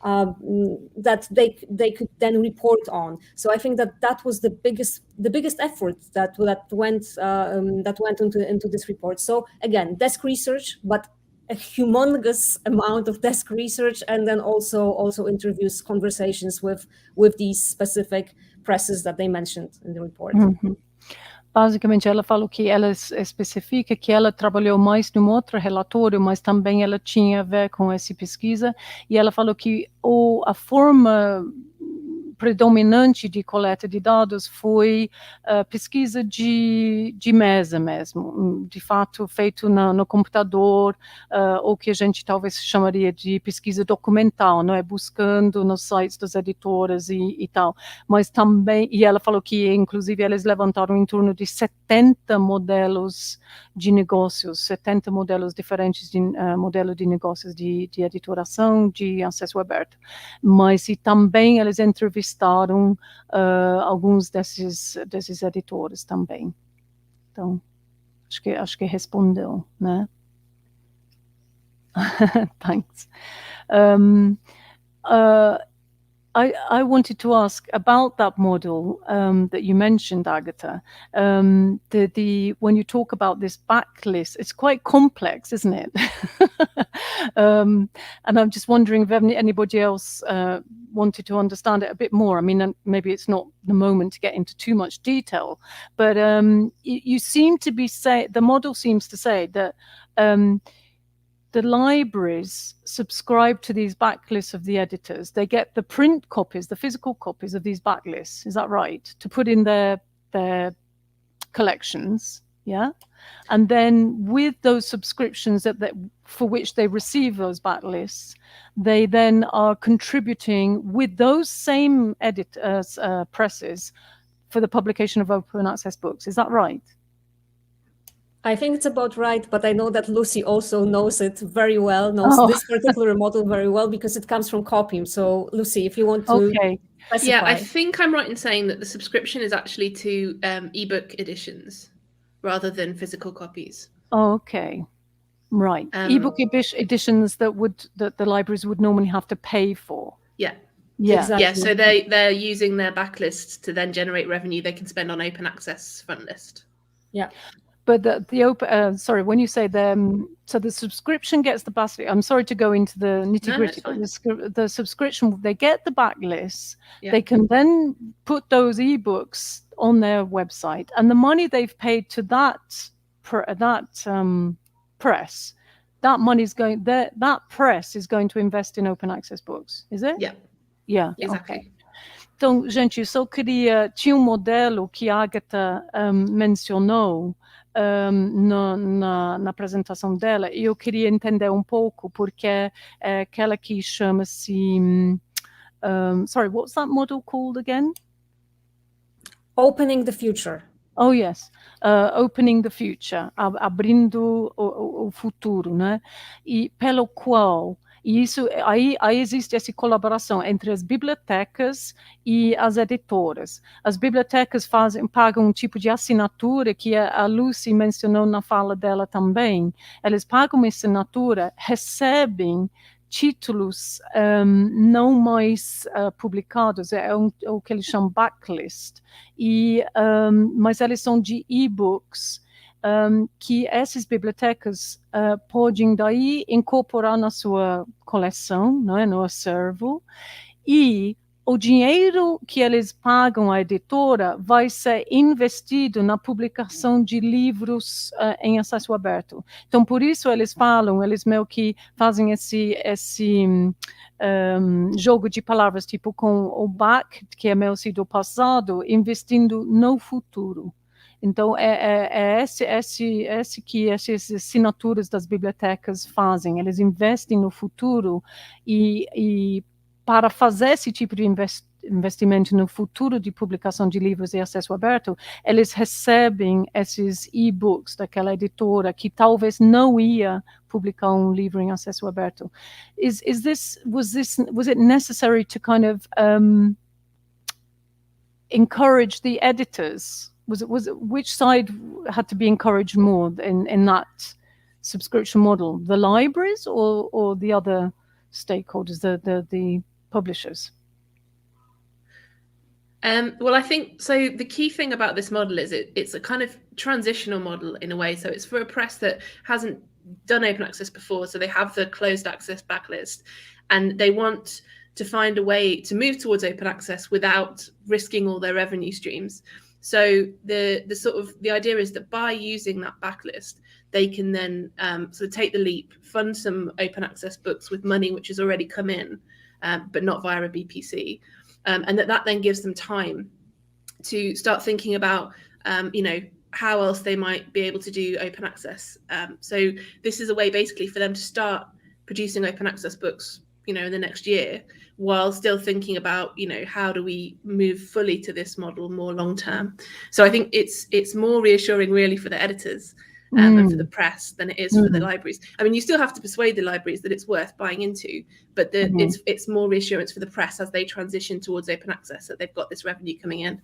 that they could then report on. So I think that was the biggest effort that went into this report. So again, desk research, but a humongous amount of desk research, and then also interviews, conversations with these specific presses that they mentioned in the report. Mm-hmm. Basicamente, ela falou que ela especifica que ela trabalhou mais num outro relatório, mas também ela tinha a ver com essa pesquisa, e ela falou que a forma predominante de coleta de dados foi pesquisa de mesa mesmo, de fato feito no computador, ou que a gente talvez chamaria de pesquisa documental, não é? Buscando nos sites das editoras e tal, mas também, e ela falou que inclusive eles levantaram em torno de 70 modelos de negócios, 70 modelos diferentes de modelo de negócios de editoração, de acesso aberto, mas e também eles entrevistaram alguns desses editores também. Então, acho que respondeu, né? Thanks. I wanted to ask about that model that you mentioned, Agata. When you talk about this backlist, it's quite complex, isn't it? And I'm just wondering if anybody else wanted to understand it a bit more. I mean, maybe it's not the moment to get into too much detail, but you seem to be the model seems to say that the libraries subscribe to these backlists of the editors. They get the print copies, the physical copies of these backlists. Is that right? To put in their collections, yeah? And then with those subscriptions for which they receive those backlists, they then are contributing with those same editors, presses, for the publication of open access books. Is that right? I think it's about right, but I know that Lucy also knows it very well, knows this particular model very well, because it comes from Copim. So Lucy, if you want to specify. Yeah, I think I'm right in saying that the subscription is actually to ebook editions rather than physical copies. Okay, right. Ebook editions that the libraries would normally have to pay for. Yeah. Yeah. Exactly. Yeah, so they're using their backlists to then generate revenue they can spend on open access fund list. Yeah. But the open, sorry, when you say so the subscription gets the basket. I'm sorry to go into the nitty gritty, but the subscription, they get the backlists. Yeah. They can then put those ebooks on their website, and the money they've paid to that press, that money is going that press is going to invest in open access books, is it? Yeah. Yeah. Exactly. Okay. Então, gente, eu só queria... Tinha modelo que a Agata mencionou na apresentação dela, e eu queria entender pouco, porque é aquela que chama-se... sorry, what's that model called again? Opening the Future. Oh, yes. Opening the Future, abrindo o futuro, né? E pelo qual... E isso, aí existe essa colaboração entre as bibliotecas e as editoras. As bibliotecas pagam um tipo de assinatura que a Lucy mencionou na fala dela também. Elas pagam uma assinatura, recebem títulos não mais publicados, o que eles chamam backlist, mas eles são de e-books, que essas bibliotecas podem daí incorporar na sua coleção, não é, no acervo, e o dinheiro que eles pagam à editora vai ser investido na publicação de livros em acesso aberto. Então, por isso eles meio que fazem esse jogo de palavras, tipo com o back, que é meio do passado, investindo no futuro. Então, esse que essas assinaturas das bibliotecas fazem. Eles investem no futuro e para fazer esse tipo de investimento no futuro de publicação de livros e acesso aberto, eles recebem esses e-books daquela editora que talvez não ia publicar um livro em acesso aberto. Was it necessary to kind of encourage the editors? Which side had to be encouraged more in that subscription model? The libraries or the other stakeholders, the publishers? Well, I think so. The key thing about this model is it's a kind of transitional model in a way. So it's for a press that hasn't done open access before. So they have the closed access backlist, and they want to find a way to move towards open access without risking all their revenue streams. So the idea is that by using that backlist, they can then sort of take the leap, fund some open access books with money which has already come in, but not via a BPC, and that then gives them time to start thinking about, how else they might be able to do open access. So this is a way basically for them to start producing open access books, in the next year, while still thinking about, how do we move fully to this model more long term. So I think it's more reassuring really for the editors and for the press than it is for the libraries. I mean, you still have to persuade the libraries that it's worth buying into, but it's more reassurance for the press as they transition towards open access, that they've got this revenue coming in.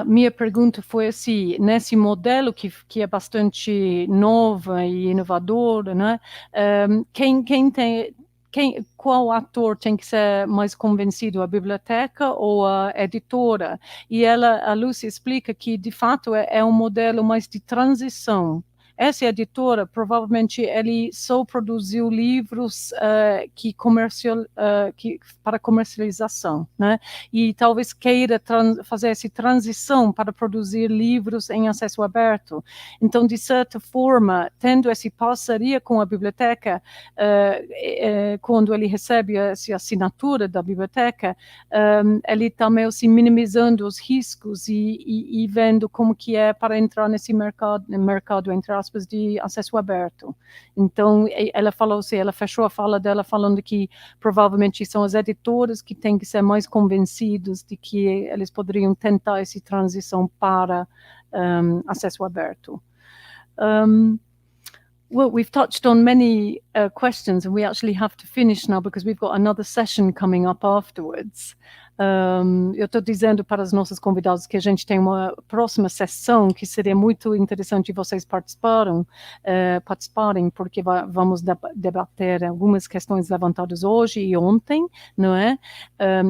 Minha pergunta foi assim, nesse modelo que é bastante novo e inovador, né? qual ator tem que ser mais convencido, a biblioteca ou a editora? E a Lucy explica que, de fato, é um modelo mais de transição. Essa editora, provavelmente, ele só produziu livros para comercialização, né? E talvez queira fazer essa transição para produzir livros em acesso aberto. Então, de certa forma, tendo essa parceria com a biblioteca, quando ele recebe essa assinatura da biblioteca, ele está meio assim minimizando os riscos e vendo como que é para entrar nesse mercado entre aspas, de acesso aberto. Então, ela falou assim, ela fechou a fala dela falando que provavelmente são as editoras que têm que ser mais convencidos de que eles poderiam tentar essa transição para acesso aberto. Well, we've touched on many questions, and we actually have to finish now because we've got another session coming up afterwards. Eu estou dizendo para os nossos convidados que a gente tem uma próxima sessão que seria muito interessante vocês participarem, porque vamos debater algumas questões levantadas hoje e ontem, não é?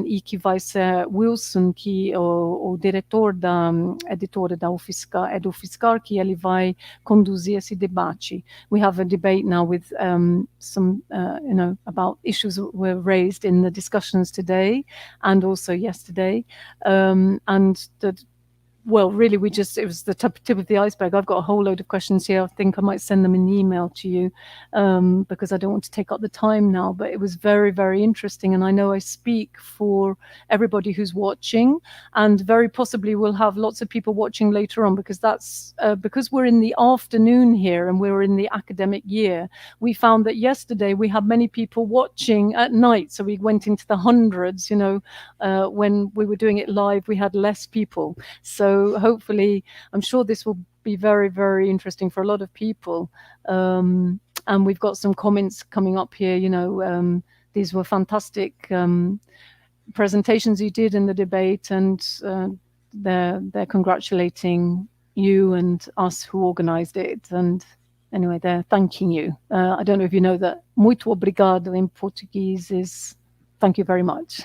E que vai ser Wilson, que o diretor da editora da UFSCar, do UFSCar, que ele vai conduzir esse debate. We have a debate now with some, about issues that were raised in the discussions today and also yesterday, really, it was the tip of the iceberg. I've got a whole load of questions here. I think I might send them in an email to you because I don't want to take up the time now, but it was very, very interesting. And I know I speak for everybody who's watching, and very possibly we'll have lots of people watching later on, because that's because we're in the afternoon here and we're in the academic year. We found that yesterday we had many people watching at night. So we went into the hundreds, when we were doing it live, we had less people. So hopefully, I'm sure this will be very, very interesting for a lot of people. And we've got some comments coming up here. These were fantastic presentations you did in the debate, and they're congratulating you and us who organized it. And anyway, they're thanking you. I don't know if you know that muito obrigado in Portuguese is thank you very much.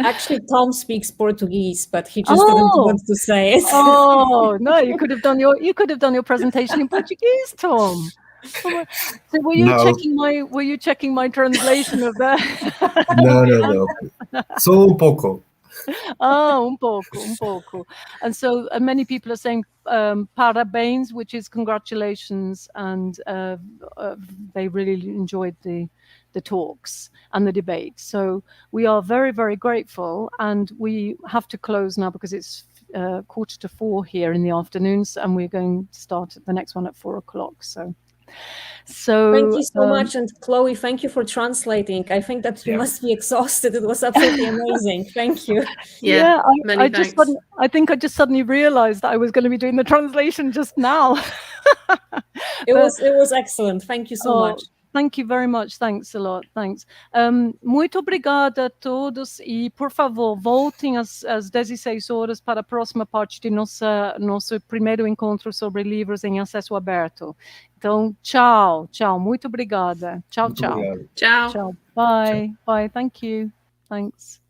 Actually, Tom speaks Portuguese, but he just didn't want to say it. Oh no, you could have done your presentation in Portuguese, Tom. So were you checking my translation of that? No. Só um pouco. Un poco. And so many people are saying parabéns, which is congratulations, and they really enjoyed the talks and the debate. So we are very, very grateful, and we have to close now because it's 3:45 here in the afternoons, and we're going to start the next one at 4:00. So thank you so much, and Chloe, thank you for translating. I think that you must be exhausted. It was absolutely amazing. Thank you. I think I just suddenly realized that I was going to be doing the translation just now. It was excellent. Thank you so much. Thank you very much. Thanks a lot. Thanks. Muito obrigada a todos, e por favor, voltem às 16h para a próxima parte de nosso primeiro encontro sobre livros em acesso aberto. Então, tchau. Muito obrigada. Tchau. Ciao. Bye. Thank you. Thanks.